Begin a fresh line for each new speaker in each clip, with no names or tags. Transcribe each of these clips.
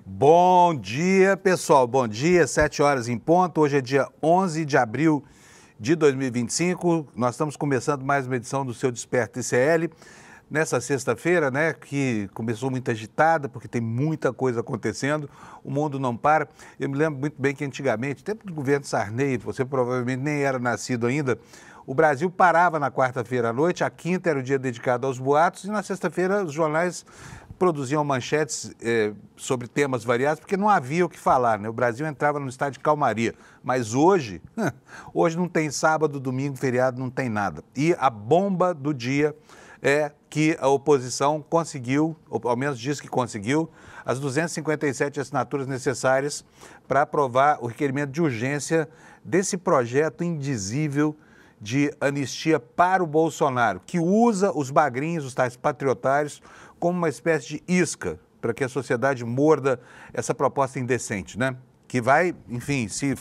Bom dia, pessoal. Bom dia, 7 horas em ponto. Hoje é dia 11 de abril de 2025. Nós estamos começando mais uma edição do seu Desperta ICL. Nessa sexta-feira, né, que começou muito agitada, porque tem muita coisa acontecendo, o mundo não para. Eu me lembro muito bem que antigamente, tempo do governo Sarney, você provavelmente nem era nascido ainda, o Brasil parava na quarta-feira à noite, a quinta era o dia dedicado aos boatos, e na sexta-feira os jornais produziam manchetes sobre temas variados, porque não havia o que falar, né? O Brasil entrava num estado de calmaria. Mas hoje, hoje não tem sábado, domingo, feriado, não tem nada. E a bomba do dia é que a oposição conseguiu, ou ao menos diz que conseguiu, as 257 assinaturas necessárias para aprovar o requerimento de urgência desse projeto indizível de anistia para o Bolsonaro, que usa os bagrinhos, os tais patriotários, como uma espécie de isca para que a sociedade morda essa proposta indecente, né? Que vai, enfim, se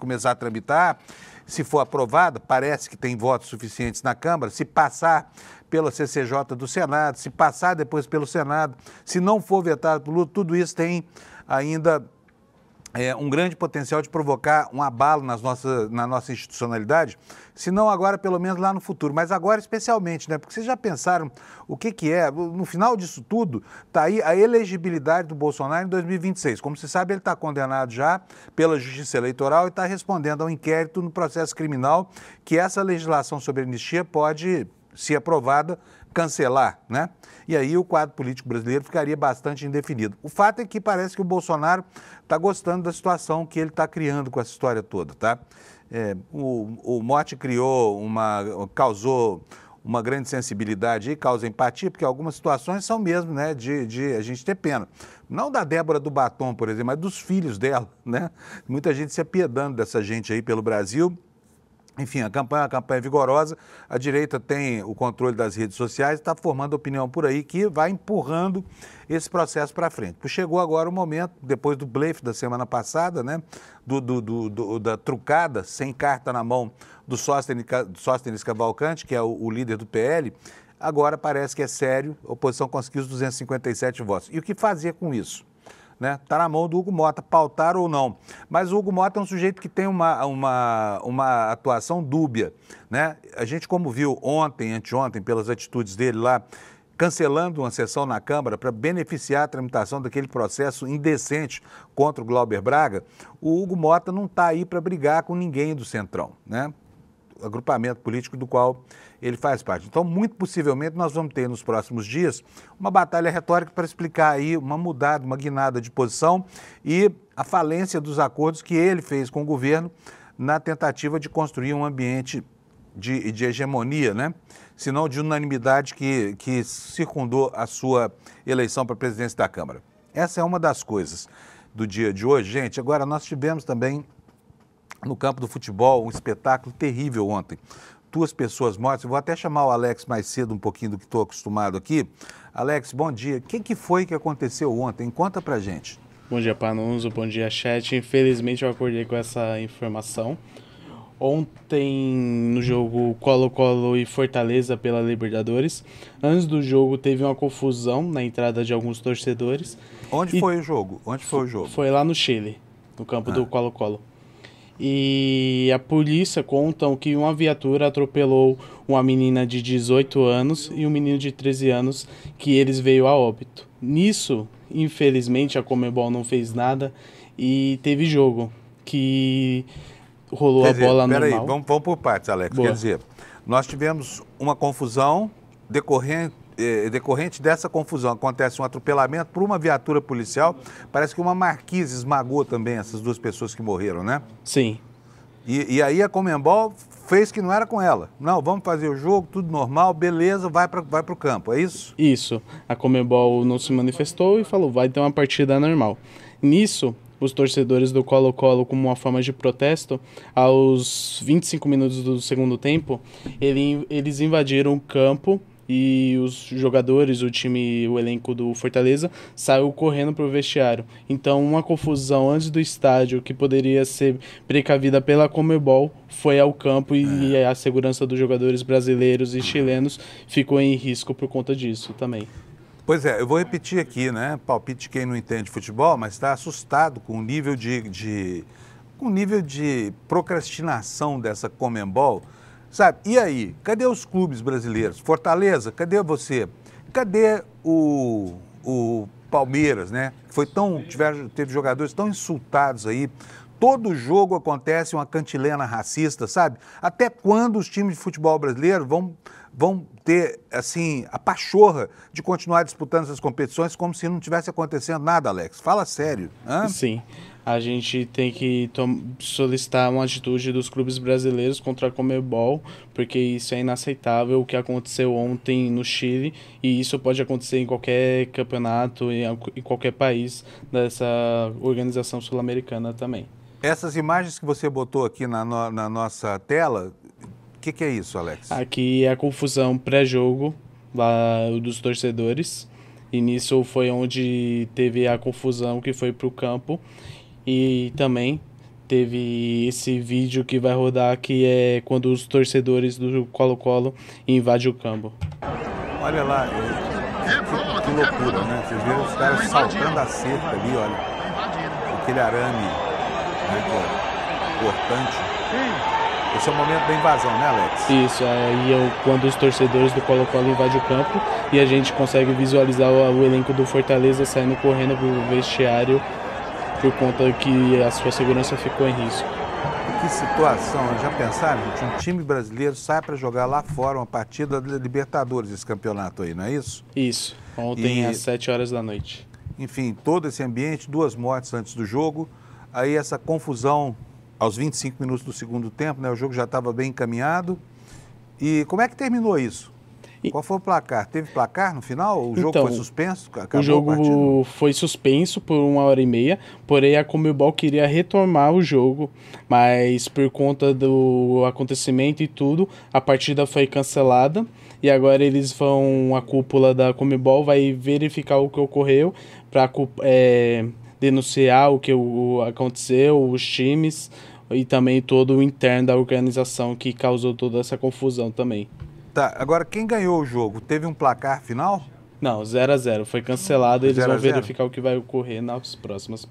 começar a tramitar, se for aprovada, parece que tem votos suficientes na Câmara, se passar pela CCJ do Senado, se passar depois pelo Senado, se não for vetado por Lula, tudo isso tem ainda um grande potencial de provocar um abalo na nossa institucionalidade, se não agora, pelo menos lá no futuro, mas agora especialmente, né? Porque vocês já pensaram o que é, no final disso tudo, está aí a elegibilidade do Bolsonaro em 2026. Como se sabe, ele está condenado já pela Justiça Eleitoral e está respondendo a um inquérito no processo criminal que essa legislação sobre anistia pode, se aprovada, cancelar, né? E aí o quadro político brasileiro ficaria bastante indefinido. O fato é que parece que o Bolsonaro está gostando da situação que ele está criando com essa história toda, tá? O mote causou uma grande sensibilidade e causa empatia, porque algumas situações são mesmo, né, de a gente ter pena. Não da Débora do Batom, por exemplo, mas dos filhos dela, né? Muita gente se apiedando dessa gente aí pelo Brasil. Enfim, a campanha é uma campanha vigorosa, a direita tem o controle das redes sociais, está formando opinião por aí que vai empurrando esse processo para frente. Chegou agora o momento, depois do blefe da semana passada, né, da trucada, sem carta na mão, do Sóstenes Cavalcante, que é o líder do PL, agora parece que é sério, a oposição conseguiu os 257 votos. E o que fazer com isso? Está na mão do Hugo Mota, pautar ou não. Mas o Hugo Mota é um sujeito que tem uma atuação dúbia, né? A gente, como viu ontem, anteontem, pelas atitudes dele lá, cancelando uma sessão na Câmara para beneficiar a tramitação daquele processo indecente contra o Glauber Braga, o Hugo Mota não está aí para brigar com ninguém do Centrão, né? Agrupamento político do qual ele faz parte. Então, muito possivelmente, nós vamos ter nos próximos dias uma batalha retórica para explicar aí uma mudada, uma guinada de posição e a falência dos acordos que ele fez com o governo na tentativa de construir um ambiente de hegemonia, né? Se não de unanimidade que circundou a sua eleição para a presidência da Câmara. Essa é uma das coisas do dia de hoje. Gente, agora nós tivemos também no campo do futebol, um espetáculo terrível ontem. 2 pessoas mortas. Eu vou até chamar o Alex mais cedo um pouquinho do que estou acostumado aqui. Alex, bom dia. O que foi que aconteceu ontem? Conta pra gente.
Bom dia, Panuso. Bom dia, chat. Infelizmente eu acordei com essa informação. Ontem, no jogo Colo-Colo e Fortaleza pela Libertadores, antes do jogo teve uma confusão na entrada de alguns torcedores.
Onde foi o jogo?
Foi lá no Chile, no campo do Colo-Colo. E a polícia conta que uma viatura atropelou uma menina de 18 anos e um menino de 13 anos que eles veio a óbito. Nisso, infelizmente, a Conmebol não fez nada e teve jogo que rolou a bola normal.
Peraí, vamos por partes, Alex.
Boa.
Quer dizer, nós tivemos uma confusão decorrente dessa confusão, acontece um atropelamento por uma viatura policial, parece que uma marquise esmagou também essas 2 pessoas que morreram, né?
Sim.
E aí a Conmebol fez que não era com ela. Não, vamos fazer o jogo, tudo normal, beleza, vai para o campo, é isso?
Isso. A Conmebol não se manifestou e falou, vai ter uma partida normal. Nisso, os torcedores do Colo-Colo, como uma forma de protesto, aos 25 minutos do segundo tempo, eles invadiram o campo e os jogadores, o elenco do Fortaleza, saiu correndo para o vestiário. Então, uma confusão antes do estádio, que poderia ser precavida pela Conmebol, foi ao campo e a segurança dos jogadores brasileiros e chilenos ficou em risco por conta disso também.
Pois é, eu vou repetir aqui, né? Palpite de quem não entende futebol, mas está assustado com o nível com o nível de procrastinação dessa Conmebol, sabe? E aí, cadê os clubes brasileiros? Fortaleza, cadê você? Cadê o Palmeiras, né? Teve jogadores tão insultados aí. Todo jogo acontece uma cantilena racista, sabe? Até quando os times de futebol brasileiro vão ter, assim, a pachorra de continuar disputando essas competições como se não tivesse acontecendo nada, Alex? Fala sério. Hã?
Sim, a gente tem que solicitar uma atitude dos clubes brasileiros contra a Conmebol, porque isso é inaceitável, o que aconteceu ontem no Chile, e isso pode acontecer em qualquer campeonato, em qualquer país dessa organização sul-americana também.
Essas imagens que você botou aqui na nossa tela, o que é isso, Alex?
Aqui é a confusão pré-jogo lá dos torcedores, e nisso foi onde teve a confusão que foi para o campo, e também teve esse vídeo que vai rodar, que é quando os torcedores do Colo-Colo invadem o campo.
Olha lá, que loucura, né? Vocês viram os caras saltando a cerca ali, olha. Aquele arame, né, que é cortante. Esse é o momento da invasão, né, Alex?
Isso, aí é quando os torcedores do Colo-Colo invadem o campo e a gente consegue visualizar o elenco do Fortaleza saindo correndo pro vestiário por conta que a sua segurança ficou em risco.
Que situação, já pensaram, gente? Um time brasileiro sai para jogar lá fora uma partida da Libertadores, esse campeonato aí, não é isso?
Isso, ontem às 7 horas da noite.
Enfim, todo esse ambiente, 2 mortes antes do jogo, aí essa confusão aos 25 minutos do segundo tempo, né? O jogo já estava bem encaminhado. E como é que terminou isso? Qual foi o placar? Teve placar no final? O jogo foi suspenso?
O jogo foi suspenso por 1h30, porém a Conmebol queria retomar o jogo, mas por conta do acontecimento e tudo, a partida foi cancelada e agora a cúpula da Conmebol vai verificar o que ocorreu para denunciar o que aconteceu, os times e também todo o interno da organização que causou toda essa confusão também.
Tá, agora quem ganhou o jogo? Teve um placar final?
Não, 0-0. Foi cancelado e eles vão verificar o que vai ocorrer nas próximas.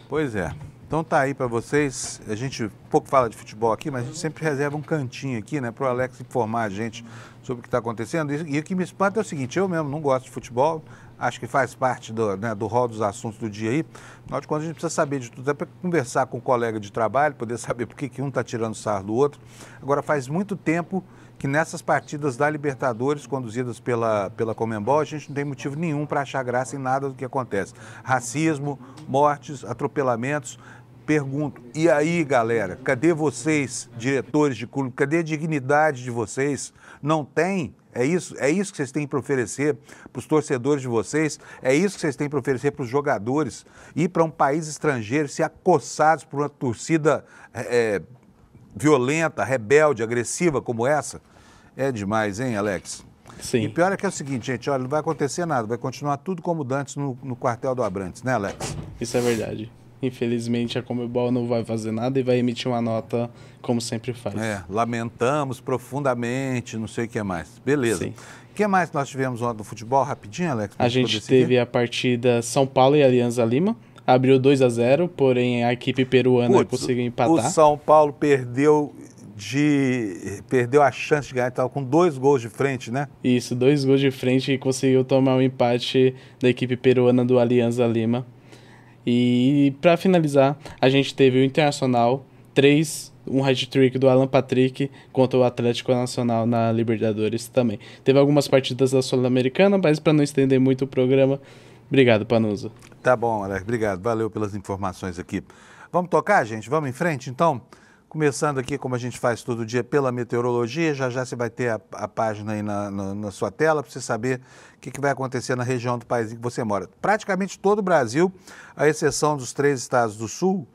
Pois é. Então tá aí para vocês. A gente pouco fala de futebol aqui, mas a gente sempre reserva um cantinho aqui, né, para o Alex informar a gente sobre o que está acontecendo. E o que me espanta é o seguinte, eu mesmo não gosto de futebol, acho que faz parte do rol dos assuntos do dia aí. Afinal de contas, a gente precisa saber de tudo, é para conversar com um colega de trabalho, poder saber por que um está tirando sarro do outro. Agora, faz muito tempo que nessas partidas da Libertadores, conduzidas pela Conmebol, a gente não tem motivo nenhum para achar graça em nada do que acontece. Racismo, mortes, atropelamentos. Pergunto, e aí, galera, cadê vocês, diretores de clube? Cadê a dignidade de vocês? Não tem? É isso que vocês têm para oferecer para os torcedores de vocês? É isso que vocês têm para oferecer para os jogadores? Ir para um país estrangeiro, ser acossados por uma torcida violenta, rebelde, agressiva como essa? É demais, hein, Alex?
Sim.
E pior é que é o seguinte, gente, olha, não vai acontecer nada, vai continuar tudo como dantes no quartel do Abrantes, né, Alex?
Isso é verdade. Infelizmente, a Conmebol não vai fazer nada e vai emitir uma nota como sempre faz.
Lamentamos profundamente, não sei o que mais. Beleza.
Sim.
O que mais nós tivemos ontem no futebol? Rapidinho, Alex?
A gente teve a partida São Paulo e Alianza Lima. Abriu 2-0, porém a equipe peruana conseguiu empatar.
O São Paulo perdeu a chance de ganhar, estava com 2 gols de frente, né?
Isso, 2 gols de frente e conseguiu tomar um empate da equipe peruana do Alianza Lima. E para finalizar, a gente teve o Internacional 3, um hat-trick do Alan Patrick contra o Atlético Nacional na Libertadores também. Teve algumas partidas da Sul-Americana, mas para não estender muito o programa, obrigado, Panuso.
Tá bom, Alex, obrigado, valeu pelas informações aqui. Vamos tocar, gente? Vamos em frente, então? Começando aqui, como a gente faz todo dia, pela meteorologia, já você vai ter a página aí na sua tela para você saber o que vai acontecer na região do país em que você mora. Praticamente todo o Brasil, à exceção dos 3 estados do sul,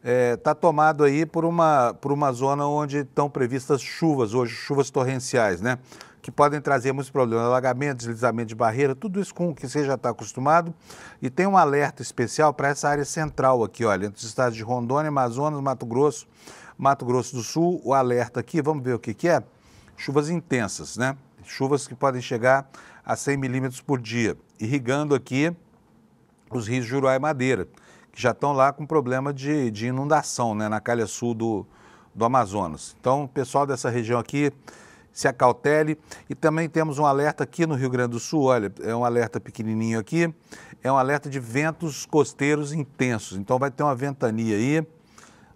está tomado aí por uma zona onde estão previstas chuvas, hoje chuvas torrenciais, né? Que podem trazer muitos problemas, alagamento, deslizamento de barreira, tudo isso com o que você já está acostumado. E tem um alerta especial para essa área central aqui, olha, entre os estados de Rondônia, Amazonas, Mato Grosso do Sul. O alerta aqui, vamos ver o que é? Chuvas intensas, né? Chuvas que podem chegar a 100 milímetros por dia. irrigando aqui os rios Juruá e Madeira, que já estão lá com problema de inundação, né, na calha sul do Amazonas. Então, o pessoal dessa região aqui se acautele. E também temos um alerta aqui no Rio Grande do Sul, olha, é um alerta pequenininho aqui, é um alerta de ventos costeiros intensos. Então vai ter uma ventania aí,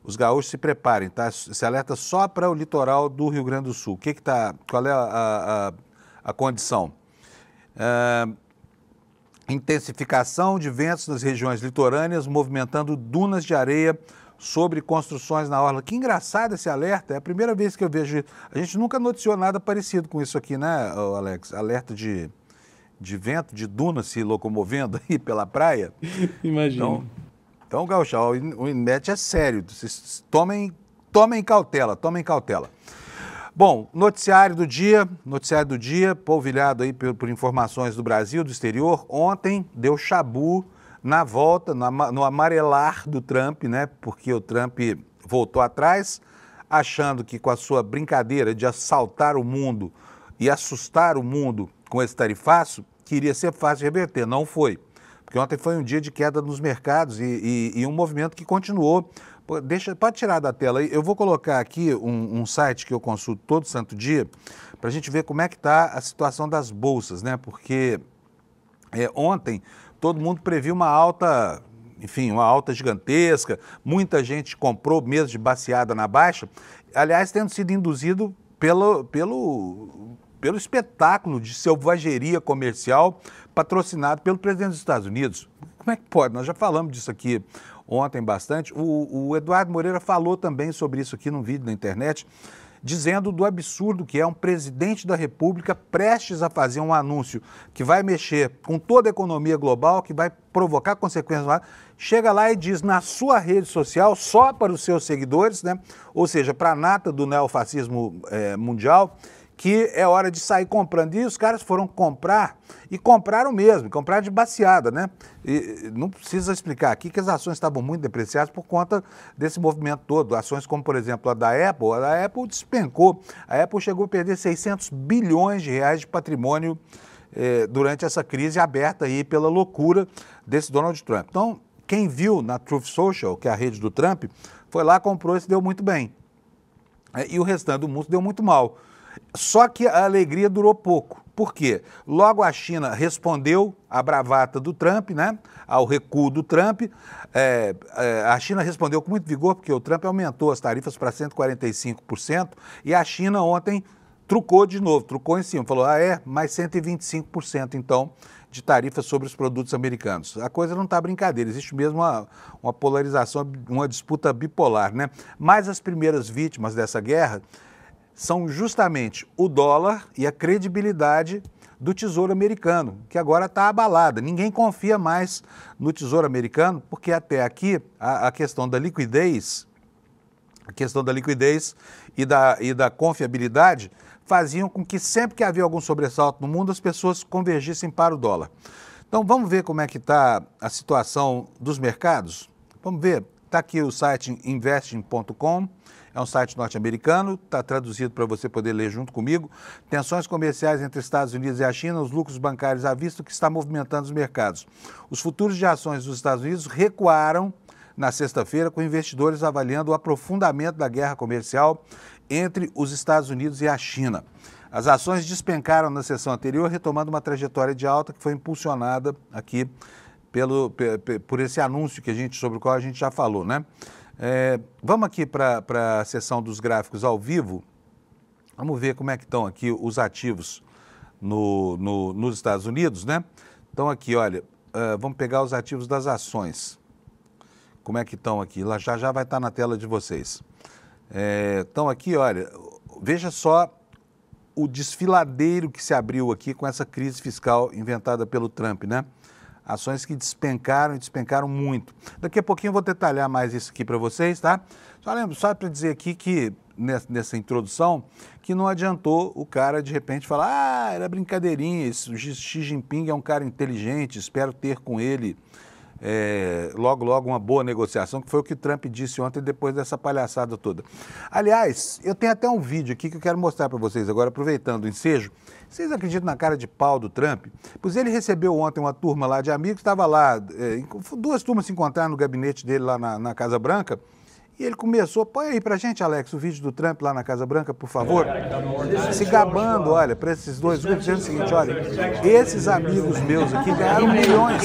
os gaúchos se preparem, tá? Esse alerta só para o litoral do Rio Grande do Sul. Qual é a condição? Intensificação de ventos nas regiões litorâneas, movimentando dunas de areia sobre construções na orla. Que engraçado esse alerta, é a primeira vez que eu vejo isso. A gente nunca noticiou nada parecido com isso aqui, né, Alex? Alerta de vento, de dunas se locomovendo aí pela praia.
Imagina.
Então, Gauchão, o INMET é sério. Vocês tomem cautela, tomem cautela. Bom, noticiário do dia, polvilhado aí por informações do Brasil, do exterior. Ontem deu chabu na volta, no amarelar do Trump, né? Porque o Trump voltou atrás, achando que com a sua brincadeira de assaltar o mundo e assustar o mundo com esse tarifaço, que iria ser fácil de reverter. Não foi. Porque ontem foi um dia de queda nos mercados e um movimento que continuou. Pode tirar da tela aí. Eu vou colocar aqui um site que eu consulto todo santo dia para a gente ver como é que está a situação das bolsas, né? Porque ontem todo mundo previu uma alta, enfim, uma alta gigantesca, muita gente comprou mesmo de baseada na baixa, aliás, tendo sido induzido pelo espetáculo de selvageria comercial patrocinado pelo presidente dos Estados Unidos. Como é que pode? Nós já falamos disso aqui ontem bastante. O Eduardo Moreira falou também sobre isso aqui num vídeo na internet, dizendo do absurdo que é um presidente da República prestes a fazer um anúncio que vai mexer com toda a economia global, que vai provocar consequências lá, chega lá e diz na sua rede social, só para os seus seguidores, né? Ou seja, para a nata do neofascismo mundial, que é hora de sair comprando. E os caras foram comprar, e compraram mesmo, comprar de baseada, né? E não precisa explicar aqui que as ações estavam muito depreciadas por conta desse movimento todo. Ações como, por exemplo, a da Apple despencou. A Apple chegou a perder 600 bilhões de reais de patrimônio durante essa crise aberta aí pela loucura desse Donald Trump. Então, quem viu na Truth Social, que é a rede do Trump, foi lá, comprou e se deu muito bem. E o restante do mundo deu muito mal. Só que a alegria durou pouco. Por quê? Logo a China respondeu à bravata do Trump, né? Ao recuo do Trump. A China respondeu com muito vigor, porque o Trump aumentou as tarifas para 145%, e a China ontem trucou de novo, trucou em cima, falou, mais 125% então de tarifas sobre os produtos americanos. A coisa não está brincadeira, existe mesmo uma polarização, uma disputa bipolar, né? Mas as primeiras vítimas dessa guerra são justamente o dólar e a credibilidade do Tesouro Americano, que agora está abalada. Ninguém confia mais no Tesouro Americano, porque até aqui a questão da liquidez, e da confiabilidade faziam com que sempre que havia algum sobressalto no mundo, as pessoas convergissem para o dólar. Então vamos ver como é que está a situação dos mercados? Vamos ver, está aqui o site investing.com. É um site norte-americano, está traduzido para você poder ler junto comigo. Tensões comerciais entre Estados Unidos e a China, os lucros bancários à vista, que está movimentando os mercados. Os futuros de ações dos Estados Unidos recuaram na sexta-feira, com investidores avaliando o aprofundamento da guerra comercial entre os Estados Unidos e a China. As ações despencaram na sessão anterior, retomando uma trajetória de alta que foi impulsionada aqui por esse anúncio sobre o qual a gente já falou, né? Vamos aqui para a seção dos gráficos ao vivo. Vamos ver como é que estão aqui os ativos nos Estados Unidos, né? Então aqui, olha, vamos pegar os ativos das ações. Como é que estão aqui? Lá já vai estar na tela de vocês. Então aqui, olha, veja só o desfiladeiro que se abriu aqui com essa crise fiscal inventada pelo Trump, né? Ações que despencaram e despencaram muito. Daqui a pouquinho eu vou detalhar mais isso aqui para vocês, tá? Só para dizer aqui que, nessa introdução, que não adiantou o cara de repente falar, era brincadeirinha, o Xi Jinping é um cara inteligente, espero ter com ele logo, logo uma boa negociação, que foi o que Trump disse ontem depois dessa palhaçada toda. Aliás, eu tenho até um vídeo aqui que eu quero mostrar para vocês agora, aproveitando o ensejo. Vocês acreditam na cara de pau do Trump? Pois ele recebeu ontem uma turma lá de amigos, estava lá, duas turmas se encontraram no gabinete dele lá na Casa Branca, e ele começou, põe aí pra gente, Alex, o vídeo do Trump lá na Casa Branca, por favor, se gabando, olha, para esses dois grupos, dizendo o seguinte, olha, esses amigos meus aqui ganharam milhões.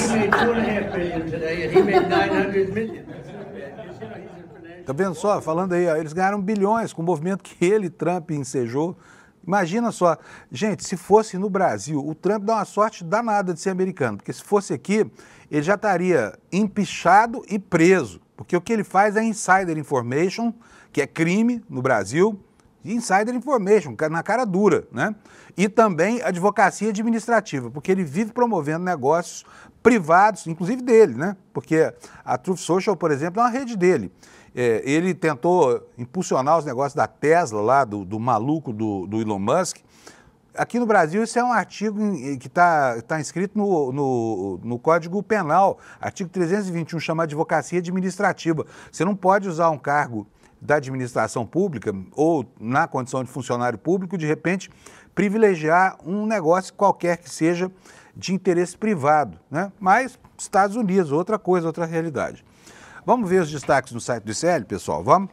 Tá vendo só? Falando aí, ó, eles ganharam bilhões com o movimento que ele, Trump, ensejou. Imagina só, gente, se fosse no Brasil, o Trump dá uma sorte danada de ser americano, porque se fosse aqui, ele já estaria empichado e preso. Porque o que ele faz é insider information, que é crime no Brasil, e insider information, na cara dura, né? E também advocacia administrativa, porque ele vive promovendo negócios privados, inclusive dele, né? Porque a Truth Social, por exemplo, é uma rede dele. Ele tentou impulsionar os negócios da Tesla, lá do maluco do Elon Musk. Aqui no Brasil, isso é um artigo que está inscrito no Código Penal, artigo 321, chama Advocacia Administrativa. Você não pode usar um cargo da administração pública ou na condição de funcionário público, de repente, privilegiar um negócio qualquer que seja de interesse privado, né? Mas Estados Unidos, outra coisa, outra realidade. Vamos ver os destaques no site do ICL, pessoal, vamos?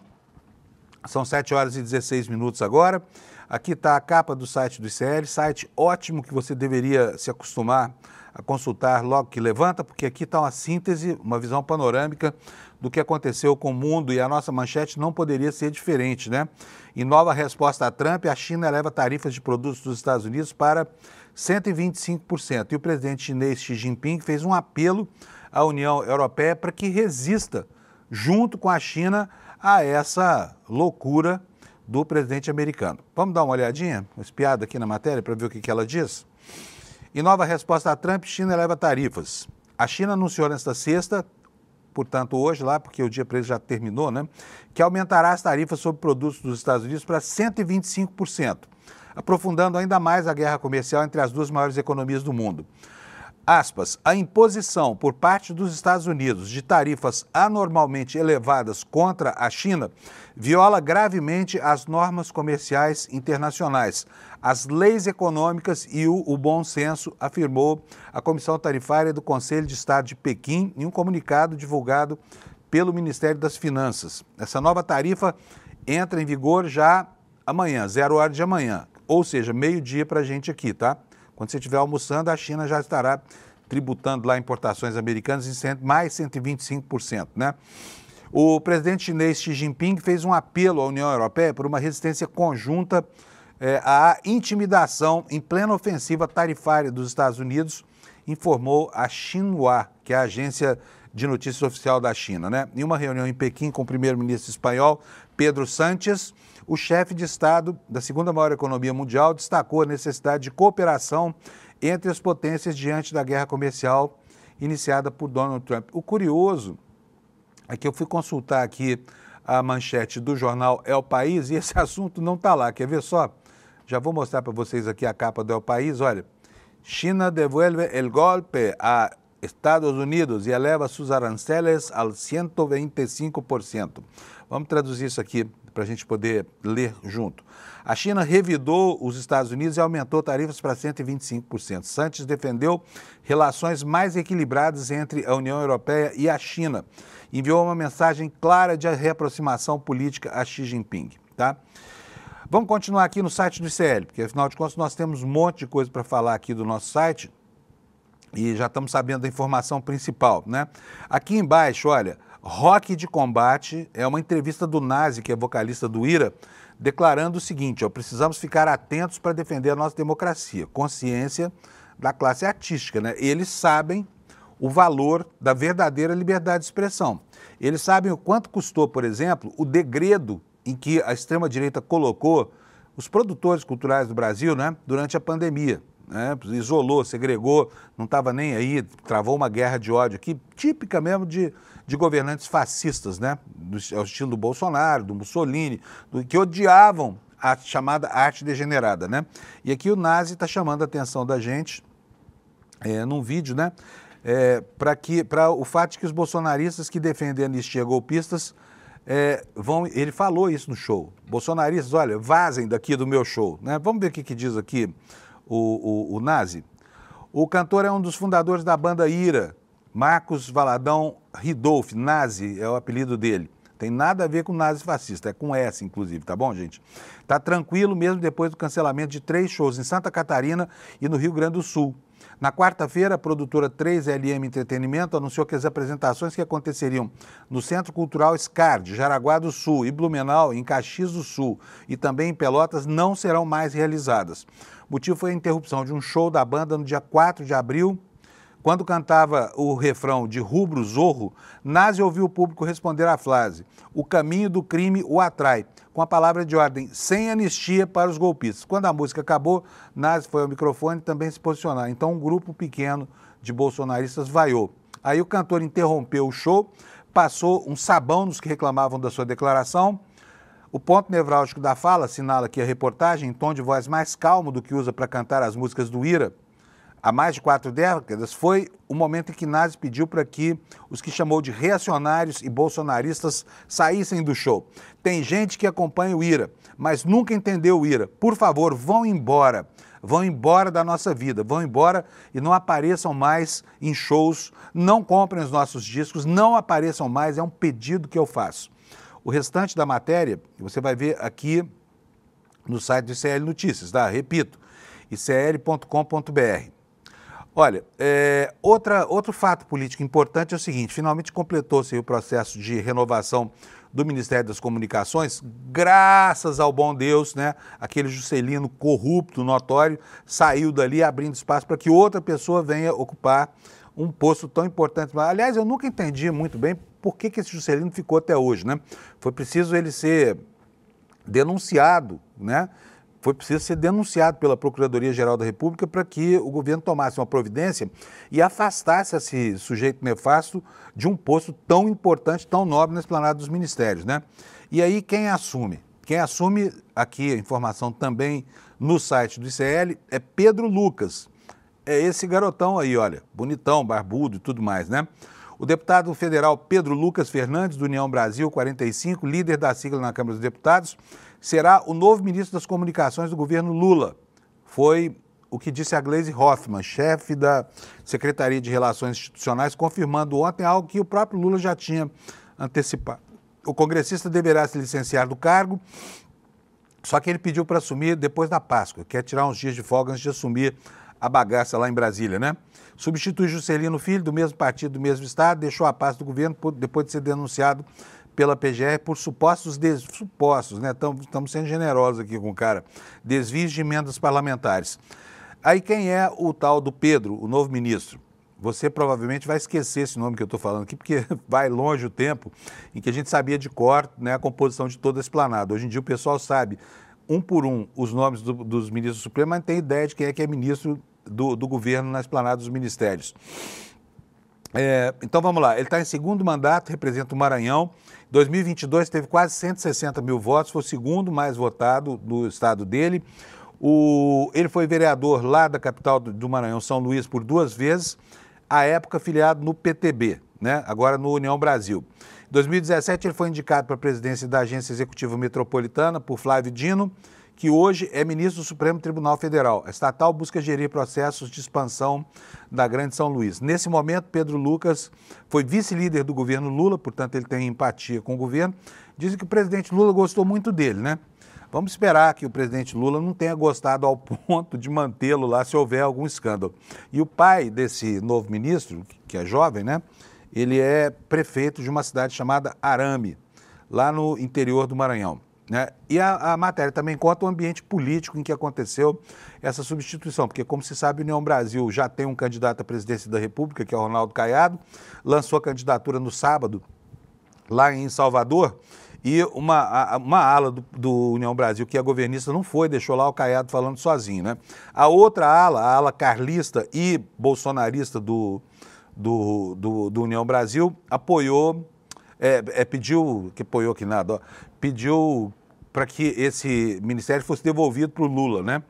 São 7 horas e 16 minutos agora. Aqui está a capa do site do ICL, site ótimo que você deveria se acostumar a consultar logo que levanta, porque aqui está uma síntese, uma visão panorâmica do que aconteceu com o mundo, e a nossa manchete não poderia ser diferente, né? Em nova resposta a Trump, a China eleva tarifas de produtos dos Estados Unidos para 125%. E o presidente chinês Xi Jinping fez um apelo à União Europeia para que resista, junto com a China, a essa loucura do presidente americano. Vamos dar uma olhadinha, uma espiada aqui na matéria para ver o que ela diz? Em nova resposta a Trump, China eleva tarifas. A China anunciou nesta sexta, portanto hoje lá, porque o dia para ele já terminou, né, que aumentará as tarifas sobre produtos dos Estados Unidos para 125%, aprofundando ainda mais a guerra comercial entre as duas maiores economias do mundo. Aspas, a imposição por parte dos Estados Unidos de tarifas anormalmente elevadas contra a China viola gravemente as normas comerciais internacionais, as leis econômicas e o bom senso, afirmou a Comissão Tarifária do Conselho de Estado de Pequim em um comunicado divulgado pelo Ministério das Finanças. Essa nova tarifa entra em vigor já amanhã, 0 hora de amanhã, ou seja, meio-dia para a gente aqui, tá? Quando você estiver almoçando, a China já estará tributando lá importações americanas em mais 125%, né? O presidente chinês Xi Jinping fez um apelo à União Europeia por uma resistência conjunta à intimidação em plena ofensiva tarifária dos Estados Unidos, informou a Xinhua, que é a agência de notícias oficial da China, né? Em uma reunião em Pequim com o primeiro-ministro espanhol, Pedro Sánchez, o chefe de Estado da segunda maior economia mundial destacou a necessidade de cooperação entre as potências diante da guerra comercial iniciada por Donald Trump. O curioso é que eu fui consultar aqui a manchete do jornal El País e esse assunto não está lá. Quer ver só? Já vou mostrar para vocês aqui a capa do El País. Olha, China devuelve el golpe a Estados Unidos e eleva seus aranceles al 125%. Vamos traduzir isso aqui para a gente poder ler junto. A China revidou os Estados Unidos e aumentou tarifas para 125%. Santos defendeu relações mais equilibradas entre a União Europeia e a China. Enviou uma mensagem clara de reaproximação política a Xi Jinping, tá? Vamos continuar aqui no site do ICL, porque afinal de contas nós temos um monte de coisa para falar aqui do nosso site e já estamos sabendo da informação principal, né? Aqui embaixo, olha, Rock de Combate é uma entrevista do Nazi, que é vocalista do IRA, declarando o seguinte, ó, precisamos ficar atentos para defender a nossa democracia, consciência da classe artística, né? Eles sabem o valor da verdadeira liberdade de expressão. Eles sabem o quanto custou, por exemplo, o degredo em que a extrema-direita colocou os produtores culturais do Brasil, né, durante a pandemia. Né, isolou, segregou, não estava nem aí, travou uma guerra de ódio aqui, típica mesmo de governantes fascistas, né, ao estilo do Bolsonaro, do Mussolini, que odiavam a chamada arte degenerada, né? E aqui o Nazi está chamando a atenção da gente, num vídeo, né, para o fato de que os bolsonaristas que defendem a anistia golpistas ele falou isso no show. Bolsonaristas, olha, vazem daqui do meu show, né? Vamos ver o que diz aqui o Nazi. O cantor é um dos fundadores da banda Ira, Marcos Valadão Ridolf, Nazi é o apelido dele. Tem nada a ver com nazi fascista, é com S, inclusive, tá bom, gente? Tá tranquilo mesmo depois do cancelamento de 3 shows em Santa Catarina e no Rio Grande do Sul. Na quarta-feira, a produtora 3LM Entretenimento anunciou que as apresentações que aconteceriam no Centro Cultural SCAR, de Jaraguá do Sul, e Blumenau, em Caxias do Sul e também em Pelotas, não serão mais realizadas. O motivo foi a interrupção de um show da banda no dia 4 de abril, quando cantava o refrão de Rubro Zorro, Nazi ouviu o público responder à frase: "O caminho do crime o atrai", com a palavra de ordem: "sem anistia para os golpistas". Quando a música acabou, Nazi foi ao microfone também se posicionar. Então um grupo pequeno de bolsonaristas vaiou. Aí o cantor interrompeu o show, passou um sabão nos que reclamavam da sua declaração. O ponto nevrálgico da fala, assinala aqui a reportagem, em tom de voz mais calmo do que usa para cantar as músicas do Ira, há mais de 4 décadas, foi o momento em que Nazi pediu para que os que chamou de reacionários e bolsonaristas saíssem do show. Tem gente que acompanha o Ira, mas nunca entendeu o Ira. Por favor, vão embora. Vão embora da nossa vida, vão embora e não apareçam mais em shows, não comprem os nossos discos, não apareçam mais, é um pedido que eu faço. O restante da matéria, você vai ver aqui no site do ICL Notícias, tá? Repito, icl.com.br. Olha, outro fato político importante é o seguinte: finalmente completou-se o processo de renovação do Ministério das Comunicações, graças ao bom Deus, né? Aquele Juscelino corrupto, notório, saiu dali abrindo espaço para que outra pessoa venha ocupar um posto tão importante. Aliás, eu nunca entendi muito bem por que esse Juscelino ficou até hoje, né? Foi preciso ele ser denunciado, né? Foi preciso ser denunciado pela Procuradoria-Geral da República para que o governo tomasse uma providência e afastasse esse sujeito nefasto de um posto tão importante, tão nobre na esplanada dos ministérios, né? E aí quem assume? Quem assume, aqui a informação também no site do ICL, é Pedro Lucas. É esse garotão aí, olha, bonitão, barbudo e tudo mais, né? O deputado federal Pedro Lucas Fernandes, do União Brasil 45, líder da sigla na Câmara dos Deputados, será o novo ministro das Comunicações do governo Lula. Foi o que disse a Gleisi Hoffmann, chefe da Secretaria de Relações Institucionais, confirmando ontem algo que o próprio Lula já tinha antecipado. O congressista deverá se licenciar do cargo, só que ele pediu para assumir depois da Páscoa, quer tirar uns dias de folga antes de assumir a bagaça lá em Brasília, né? Substitui Juscelino Filho, do mesmo partido, do mesmo estado, deixou a pasta do governo depois de ser denunciado pela PGR por supostos, né? Estamos sendo generosos aqui com o cara, desvios de emendas parlamentares. Aí quem é o tal do Pedro, o novo ministro? Você provavelmente vai esquecer esse nome que eu estou falando aqui, porque vai longe o tempo em que a gente sabia de cor, né, a composição de toda a esplanada. Hoje em dia o pessoal sabe, um por um, os nomes dos ministros supremos, mas não tem ideia de quem é ministro do governo na esplanada dos ministérios. Então vamos lá, ele está em segundo mandato, representa o Maranhão. Em 2022 teve quase 160 mil votos, foi o segundo mais votado do estado dele. Ele foi vereador lá da capital do Maranhão, São Luís, por 2 vezes, à época filiado no PTB, né? Agora no União Brasil. Em 2017 ele foi indicado para a presidência da Agência Executiva Metropolitana por Flávio Dino, que hoje é ministro do Supremo Tribunal Federal. A estatal busca gerir processos de expansão da Grande São Luís. Nesse momento, Pedro Lucas foi vice-líder do governo Lula, portanto ele tem empatia com o governo. Dizem que o presidente Lula gostou muito dele, né? Vamos esperar que o presidente Lula não tenha gostado ao ponto de mantê-lo lá se houver algum escândalo. E o pai desse novo ministro, que é jovem, né? Ele é prefeito de uma cidade chamada Arame, lá no interior do Maranhão. Né? E a matéria também conta o ambiente político em que aconteceu essa substituição, porque, como se sabe, a União Brasil já tem um candidato à presidência da República, que é o Ronaldo Caiado, lançou a candidatura no sábado, lá em Salvador, e uma ala do União Brasil, que é governista, não foi, deixou lá o Caiado falando sozinho. Né? A outra ala, a ala carlista e bolsonarista do União Brasil, apoiou, pediu para que esse ministério fosse devolvido para o Lula, né?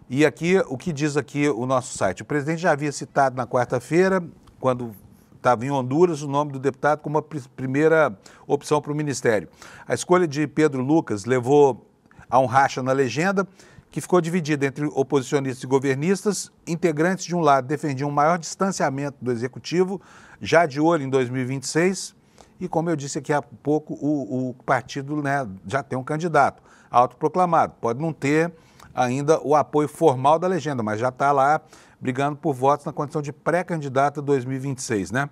E aqui, o que diz aqui o nosso site? O presidente já havia citado na quarta-feira quando estava em Honduras, o nome do deputado como a primeira opção para o ministério. A escolha de Pedro Lucas levou a um racha na legenda, que ficou dividida entre oposicionistas e governistas. Integrantes de um lado defendiam um maior distanciamento do executivo, já de olho em 2026, e como eu disse aqui há pouco, o partido, né, já tem um candidato autoproclamado. Pode não ter ainda o apoio formal da legenda, mas já está lá brigando por votos na condição de pré-candidato a 2026, né?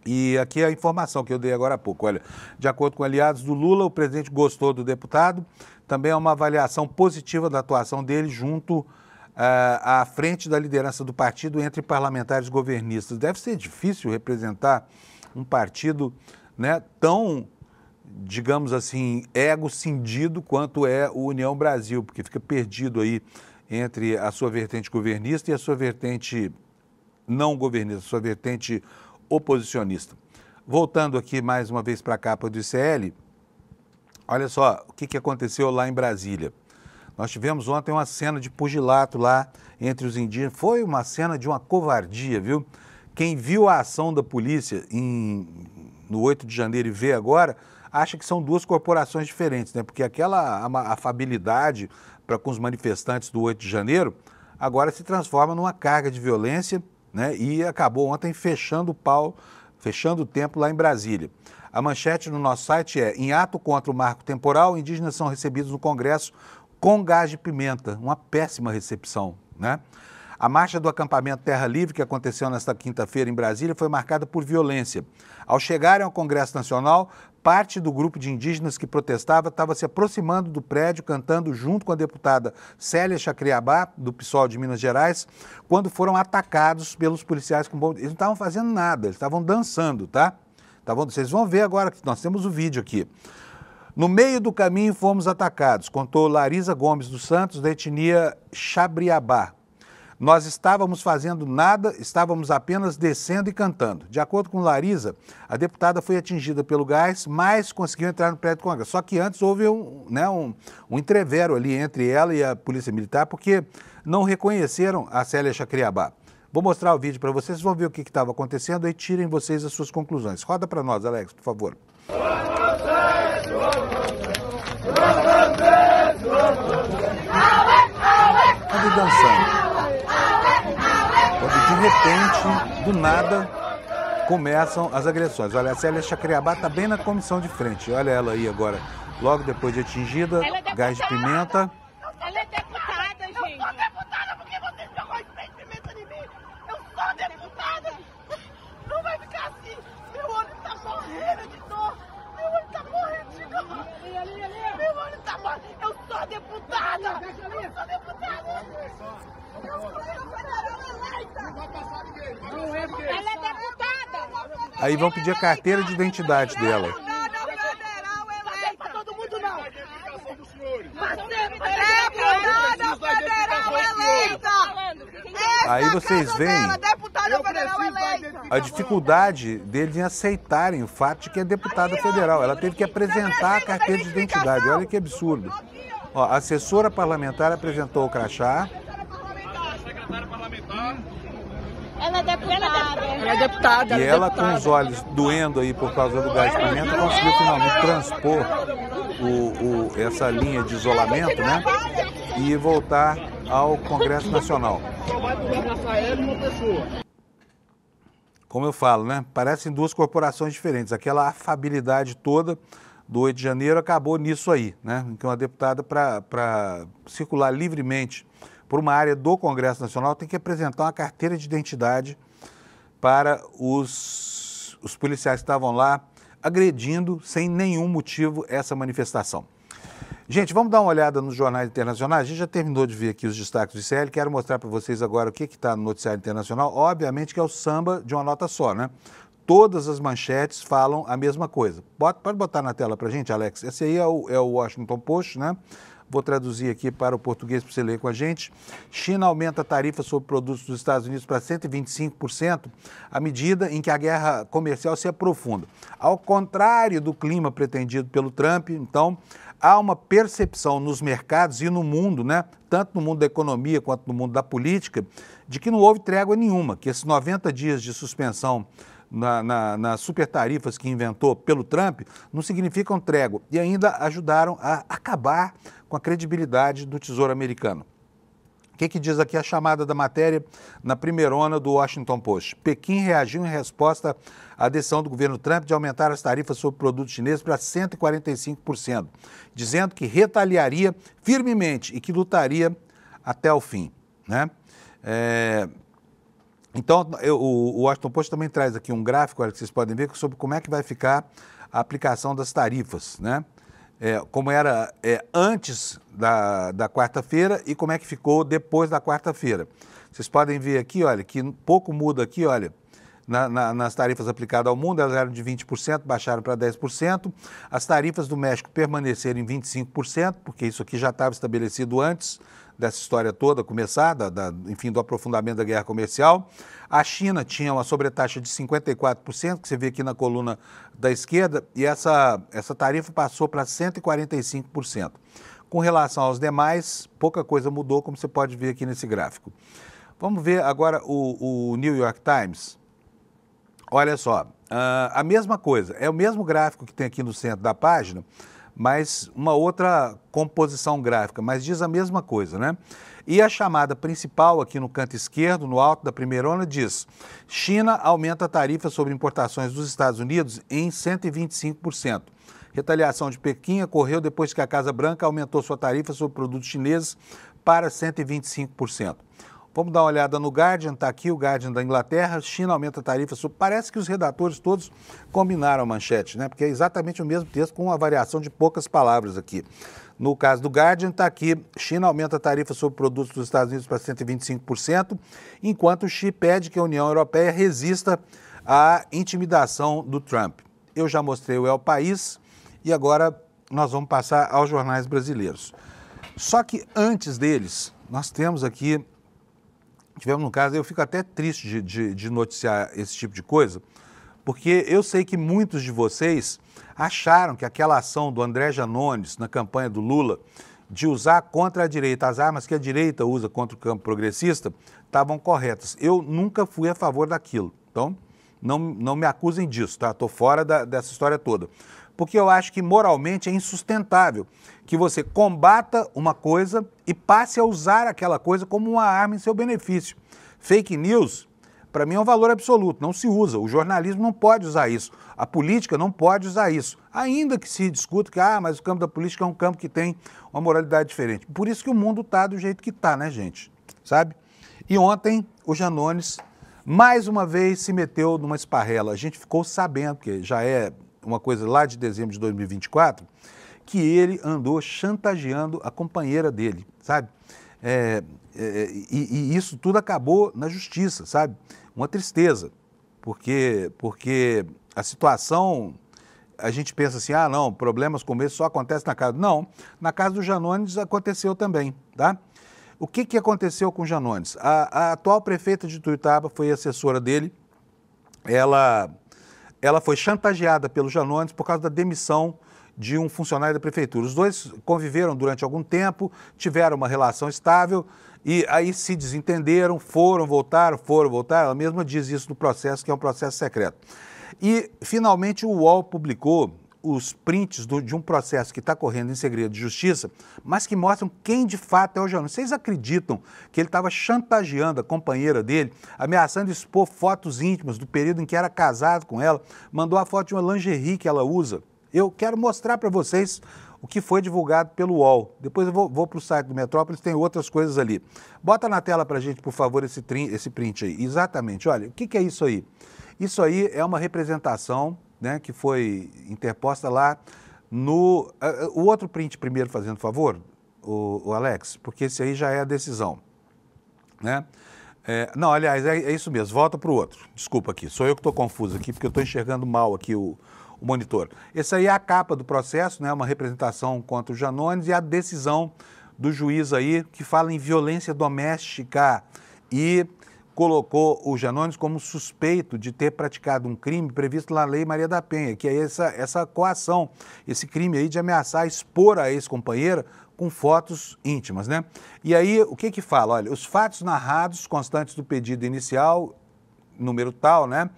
E aqui a informação que eu dei agora há pouco. Olha, de acordo com aliados do Lula, o presidente gostou do deputado. Também é uma avaliação positiva da atuação dele junto à frente da liderança do partido entre parlamentares governistas. Deve ser difícil representar um partido, né, tão, digamos assim, ego-cindido quanto é o União Brasil, porque fica perdido aí entre a sua vertente governista e a sua vertente não governista, a sua vertente oposicionista. Voltando aqui mais uma vez para a capa do ICL, olha só o que aconteceu lá em Brasília. Nós tivemos ontem uma cena de pugilato lá entre os indígenas. Foi uma cena de uma covardia, viu? Quem viu a ação da polícia no 8 de janeiro e vê agora, acha que são duas corporações diferentes, né? Porque aquela afabilidade para com os manifestantes do 8 de janeiro agora se transforma numa carga de violência, né? E acabou ontem fechando o tempo lá em Brasília. A manchete no nosso site é: em ato contra o marco temporal, indígenas são recebidos no Congresso com gás de pimenta. Uma péssima recepção, né? A marcha do acampamento Terra Livre, que aconteceu nesta quinta-feira em Brasília, foi marcada por violência. Ao chegarem ao Congresso Nacional, parte do grupo de indígenas que protestava estava se aproximando do prédio, cantando junto com a deputada Célia Chacriabá, do PSOL de Minas Gerais, quando foram atacados pelos policiais com bomba. Eles não estavam fazendo nada, eles estavam dançando, tá? Vocês vão ver agora que nós temos o vídeo aqui. No meio do caminho fomos atacados, contou Larisa Gomes dos Santos, da etnia Chabriabá. Nós estávamos fazendo nada, estávamos apenas descendo e cantando. De acordo com Larisa, a deputada foi atingida pelo gás, mas conseguiu entrar no prédio do Congresso. Só que antes houve um entrevero ali entre ela e a Polícia Militar, porque não reconheceram a Célia Chacriabá. Vou mostrar o vídeo para vocês, vão ver o que estava acontecendo e tirem vocês as suas conclusões. Roda para nós, Alex, por favor. Ande dançando. Quando de repente, do nada, começam as agressões. Olha, a Célia Chacriabá está bem na comissão de frente. Olha ela aí agora, logo depois de atingida, gás de pimenta.
Ela é deputada, gente. Eu sou deputada porque vocês jogam spray de pimenta em mim. Eu sou deputada. Não vai ficar assim. Meu olho tá morrendo de dor. Meu olho tá morrendo de dor. Meu olho tá morrendo. Eu sou deputada. Eu sou deputada. Eu sou federal eleita. Ela é deputada.
Aí vão pedir a carteira de identidade dela. Aí vocês veem a dificuldade deles em aceitarem o fato de que é deputada federal. Ela teve que apresentar a carteira de identidade. Olha que absurdo. Ó, a assessora parlamentar apresentou o crachá.
Ela é deputada. Ela é deputada.
E ela, com os olhos doendo aí por causa do gás de pimenta, conseguiu finalmente transpor essa linha de isolamento, né? E voltar ao Congresso Nacional. Como eu falo, né? Parecem duas corporações diferentes. Aquela afabilidade toda do 8 de janeiro acabou nisso aí, né? Em que uma deputada, para circular livremente por uma área do Congresso Nacional, tem que apresentar uma carteira de identidade para os policiais que estavam lá agredindo sem nenhum motivo essa manifestação. Gente, vamos dar uma olhada nos jornais internacionais. A gente já terminou de ver aqui os destaques do ICL. Quero mostrar para vocês agora o que está no noticiário internacional. Obviamente que é o samba de uma nota só, né? Todas as manchetes falam a mesma coisa. Pode botar na tela para a gente, Alex. Esse aí é o Washington Post, né? Vou traduzir aqui para o português para você ler com a gente. China aumenta a tarifa sobre produtos dos Estados Unidos para 125%, à medida em que a guerra comercial se aprofunda. Ao contrário do clima pretendido pelo Trump, então, há uma percepção nos mercados e no mundo, né, tanto no mundo da economia quanto no mundo da política, de que não houve trégua nenhuma, que esses 90 dias de suspensão nas super tarifas que inventou pelo Trump não significam trégua e ainda ajudaram a acabar com a credibilidade do Tesouro Americano. O que diz aqui a chamada da matéria na primeirona do Washington Post? Pequim reagiu em resposta à decisão do governo Trump de aumentar as tarifas sobre produtos chineses para 145%, dizendo que retaliaria firmemente e que lutaria até o fim, né? Então, o Washington Post também traz aqui um gráfico, olha, que vocês podem ver, sobre como é que vai ficar a aplicação das tarifas, né? Como era antes da quarta-feira e como é que ficou depois da quarta-feira. Vocês podem ver aqui, olha, que pouco muda aqui, olha, nas tarifas aplicadas ao mundo, elas eram de 20%, baixaram para 10%. As tarifas do México permaneceram em 25%, porque isso aqui já estava estabelecido antes dessa história toda começar, enfim, do aprofundamento da guerra comercial. A China tinha uma sobretaxa de 54%, que você vê aqui na coluna da esquerda, e essa tarifa passou para 145%. Com relação aos demais, pouca coisa mudou, como você pode ver aqui nesse gráfico. Vamos ver agora o New York Times. Olha só, a mesma coisa, é o mesmo gráfico que tem aqui no centro da página, mas uma outra composição gráfica, mas diz a mesma coisa, né? E a chamada principal aqui no canto esquerdo, no alto da primeirona, diz: China aumenta a tarifa sobre importações dos Estados Unidos em 125%. Retaliação de Pequim ocorreu depois que a Casa Branca aumentou sua tarifa sobre produtos chineses para 125%. Vamos dar uma olhada no Guardian, está aqui o Guardian da Inglaterra, China aumenta a tarifa sobre... Parece que os redatores todos combinaram a manchete, né? Porque é exatamente o mesmo texto com uma variação de poucas palavras aqui. No caso do Guardian, está aqui, China aumenta a tarifa sobre produtos dos Estados Unidos para 125%, enquanto Xi pede que a União Europeia resista à intimidação do Trump. Eu já mostrei o El País e agora nós vamos passar aos jornais brasileiros. Só que antes deles, nós temos aqui... Tivemos um caso, eu fico até triste de noticiar esse tipo de coisa, porque eu sei que muitos de vocês acharam que aquela ação do André Janones na campanha do Lula de usar contra a direita as armas que a direita usa contra o campo progressista estavam corretas. Eu nunca fui a favor daquilo, então não me acusem disso, tá? Estou fora dessa história toda. Porque eu acho que moralmente é insustentável que você combata uma coisa e passe a usar aquela coisa como uma arma em seu benefício. Fake news, para mim, é um valor absoluto, não se usa. O jornalismo não pode usar isso, a política não pode usar isso. Ainda que se discuta que, mas o campo da política é um campo que tem uma moralidade diferente. Por isso que o mundo está do jeito que está, né, gente? Sabe? E ontem, o Janones, mais uma vez, se meteu numa esparrela. A gente ficou sabendo, que já é uma coisa lá de dezembro de 2024, que ele andou chantageando a companheira dele, sabe? E isso tudo acabou na justiça, sabe? Uma tristeza, porque a situação, a gente pensa assim, não, problemas como esse só acontecem na casa. Não, na casa do Janones aconteceu também, tá? O que aconteceu com o Janones? A atual prefeita de Tuiutaba foi assessora dele, ela foi chantageada pelo Janones por causa da demissão de um funcionário da prefeitura. Os dois conviveram durante algum tempo, tiveram uma relação estável e aí se desentenderam, voltaram. Ela mesma diz isso no processo, que é um processo secreto. E, finalmente, o UOL publicou os prints de um processo que está correndo em segredo de justiça, mas que mostram quem de fato é o Janones. Vocês acreditam que ele estava chantageando a companheira dele, ameaçando expor fotos íntimas do período em que era casado com ela, mandou a foto de uma lingerie que ela usa? Eu quero mostrar para vocês o que foi divulgado pelo UOL. Depois eu vou para o site do Metrópolis, tem outras coisas ali. Bota na tela para a gente, por favor, esse print aí. Exatamente, olha, o que é isso aí? Isso aí é uma representação, né, que foi interposta lá no... O outro print primeiro, fazendo favor, o Alex, porque esse aí já é a decisão, né? Não, aliás, é isso mesmo, volta para o outro. Desculpa aqui, sou eu que estou confuso aqui, porque eu estou enxergando mal aqui o o monitor. Essa aí é a capa do processo, né? Uma representação contra o Janones e a decisão do juiz aí que fala em violência doméstica e colocou o Janones como suspeito de ter praticado um crime previsto na Lei Maria da Penha, que é essa coação, esse crime aí de ameaçar expor a ex-companheira com fotos íntimas, né? E aí, o que fala? Olha, os fatos narrados constantes do pedido inicial, número tal, né,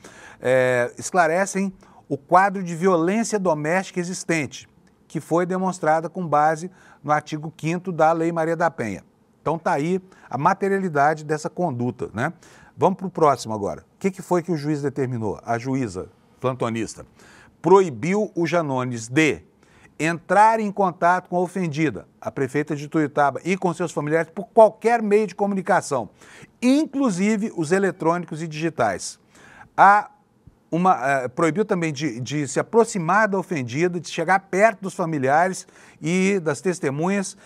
esclarecem o quadro de violência doméstica existente, que foi demonstrada com base no artigo 5º da Lei Maria da Penha. Então está aí a materialidade dessa conduta, né? Vamos para o próximo agora. O que foi que o juiz determinou? A juíza plantonista proibiu o Janones de entrar em contato com a ofendida, a prefeita de Ituiutaba, e com seus familiares por qualquer meio de comunicação, inclusive os eletrônicos e digitais. Proibiu também de se aproximar da ofendida, de chegar perto dos familiares e das testemunhas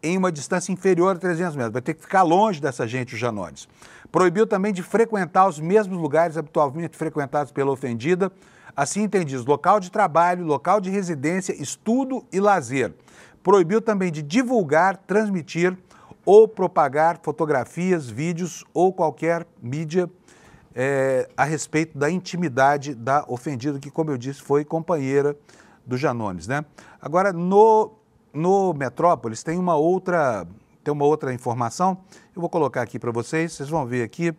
em uma distância inferior a 300 metros. Vai ter que ficar longe dessa gente, o Janones. Proibiu também de frequentar os mesmos lugares habitualmente frequentados pela ofendida, assim entendidos, local de trabalho, local de residência, estudo e lazer. Proibiu também de divulgar, transmitir ou propagar fotografias, vídeos ou qualquer mídia a respeito da intimidade da ofendida, que, como eu disse, foi companheira do Janones, né? Agora, no Metrópolis tem uma outra informação, eu vou colocar aqui para vocês vão ver aqui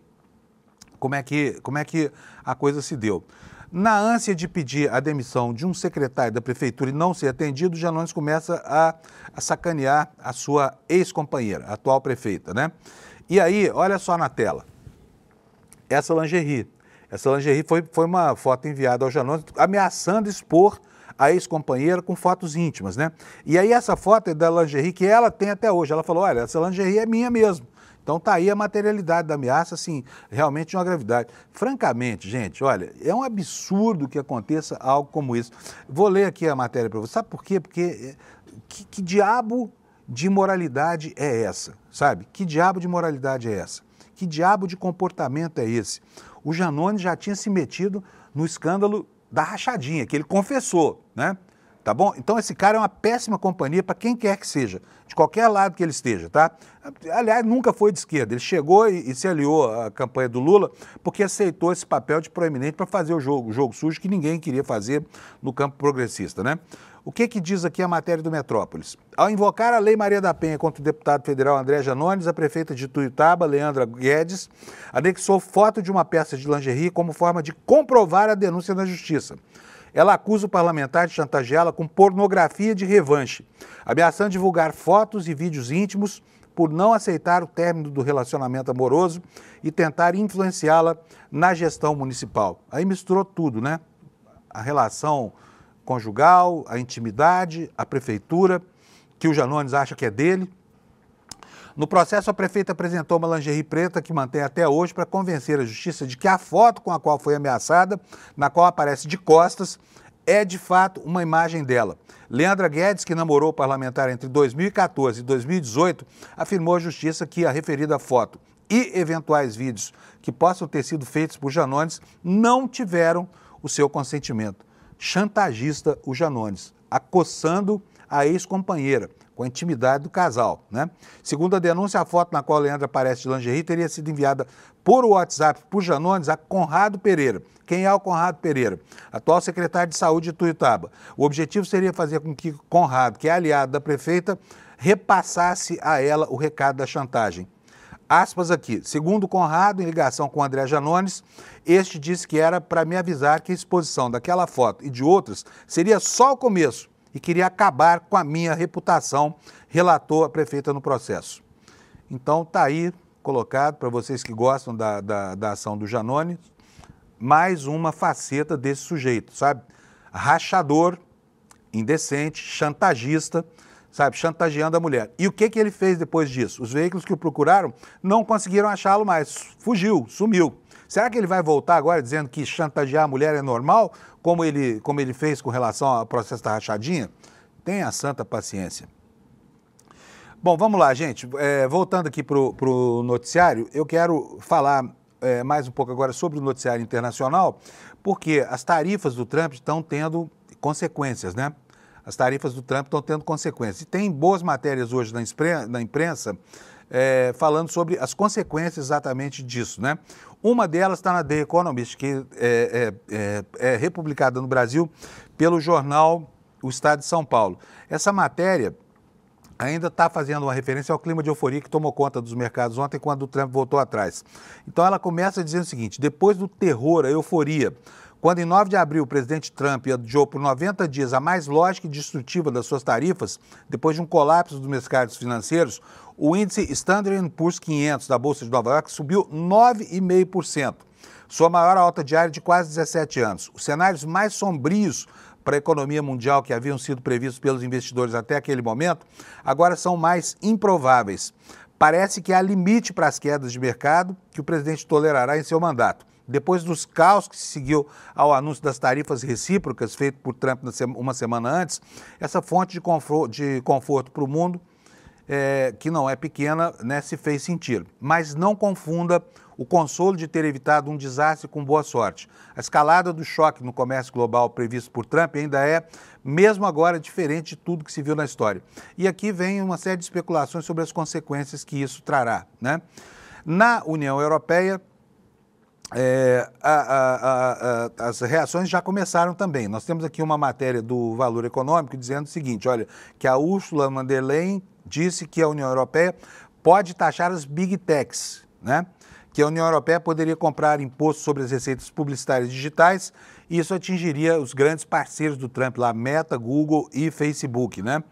como é que a coisa se deu. Na ânsia de pedir a demissão de um secretário da prefeitura e não ser atendido, o Janones começa a sacanear a sua ex-companheira, a atual prefeita, né? E aí, olha só na tela, essa lingerie foi uma foto enviada ao Janones ameaçando expor a ex-companheira com fotos íntimas, né? E aí essa foto é da lingerie que ela tem até hoje. Ela falou, olha, essa lingerie é minha mesmo. Então tá aí a materialidade da ameaça, assim, realmente de uma gravidade. Francamente, gente, olha, é um absurdo que aconteça algo como isso. Vou ler aqui a matéria para você. Sabe por quê? Porque que diabo de moralidade é essa, sabe? Que diabo de moralidade é essa? Que diabo de comportamento é esse? O Janones já tinha se metido no escândalo da rachadinha, que ele confessou, né? Tá bom? Então esse cara é uma péssima companhia para quem quer que seja, de qualquer lado que ele esteja, tá? Aliás, nunca foi de esquerda, ele chegou e se aliou à campanha do Lula porque aceitou esse papel de proeminente para fazer o jogo sujo que ninguém queria fazer no campo progressista, né? O que diz aqui a matéria do Metrópolis? Ao invocar a Lei Maria da Penha contra o deputado federal André Janones, a prefeita de Ituiutaba, Leandra Guedes, anexou foto de uma peça de lingerie como forma de comprovar a denúncia na justiça. Ela acusa o parlamentar de chantageá-la com pornografia de revanche, ameaçando divulgar fotos e vídeos íntimos por não aceitar o término do relacionamento amoroso e tentar influenciá-la na gestão municipal. Aí misturou tudo, né? A relação conjugal, a intimidade, a prefeitura, que o Janones acha que é dele. No processo, a prefeita apresentou uma lingerie preta que mantém até hoje para convencer a justiça de que a foto com a qual foi ameaçada, na qual aparece de costas, é de fato uma imagem dela. Leandra Guedes, que namorou o parlamentar entre 2014 e 2018, afirmou à justiça que a referida foto e eventuais vídeos que possam ter sido feitos por Janones não tiveram o seu consentimento. Chantagista o Janones, acossando a ex-companheira, com a intimidade do casal, né? Segundo a denúncia, a foto na qual a Leandra aparece de lingerie teria sido enviada por WhatsApp por Janones a Conrado Pereira. Quem é o Conrado Pereira? Atual secretário de Saúde de Ituiutaba. O objetivo seria fazer com que Conrado, que é aliado da prefeita, repassasse a ela o recado da chantagem. Aspas aqui, segundo Conrado, em ligação com André Janones, este disse que era para me avisar que a exposição daquela foto e de outras seria só o começo e queria acabar com a minha reputação, relatou a prefeita no processo. Então tá aí colocado para vocês que gostam da ação do Janones, mais uma faceta desse sujeito, sabe? Rachador, indecente, chantagista, sabe, chantageando a mulher. E o que ele fez depois disso? Os veículos que o procuraram não conseguiram achá-lo mais, fugiu, sumiu. Será que ele vai voltar agora dizendo que chantagear a mulher é normal, como ele fez com relação ao processo da rachadinha? Tenha santa paciência. Bom, vamos lá, gente. Voltando aqui para o noticiário, eu quero falar mais um pouco agora sobre o noticiário internacional, porque as tarifas do Trump estão tendo consequências, né? As tarifas do Trump estão tendo consequências. E tem boas matérias hoje na imprensa falando sobre as consequências exatamente disso, né? Uma delas está na The Economist, que é republicada no Brasil pelo jornal O Estado de São Paulo. Essa matéria ainda está fazendo uma referência ao clima de euforia que tomou conta dos mercados ontem, quando o Trump voltou atrás. Então ela começa dizendo o seguinte: depois do terror, a euforia, quando em 9 de abril o presidente Trump adiou por 90 dias a mais lógica e destrutiva das suas tarifas, depois de um colapso dos mercados financeiros, o índice Standard & Poor's 500 da Bolsa de Nova York subiu 9,5%, sua maior alta diária de quase 17 anos. Os cenários mais sombrios para a economia mundial que haviam sido previstos pelos investidores até aquele momento, agora são mais improváveis. Parece que há limite para as quedas de mercado que o presidente tolerará em seu mandato. Depois dos caos que se seguiu ao anúncio das tarifas recíprocas feito por Trump uma semana antes, essa fonte de conforto para o mundo, que não é pequena, né, se fez sentir. Mas não confunda o consolo de ter evitado um desastre com boa sorte. A escalada do choque no comércio global previsto por Trump ainda é, mesmo agora, diferente de tudo que se viu na história. E aqui vem uma série de especulações sobre as consequências que isso trará, né? Na União Europeia, as reações já começaram também. Nós temos aqui uma matéria do Valor Econômico dizendo o seguinte: olha, que a Ursula von der Leyen disse que a União Europeia pode taxar as Big Techs, né? Que a União Europeia poderia comprar imposto sobre as receitas publicitárias digitais e isso atingiria os grandes parceiros do Trump lá, Meta, Google e Facebook, né?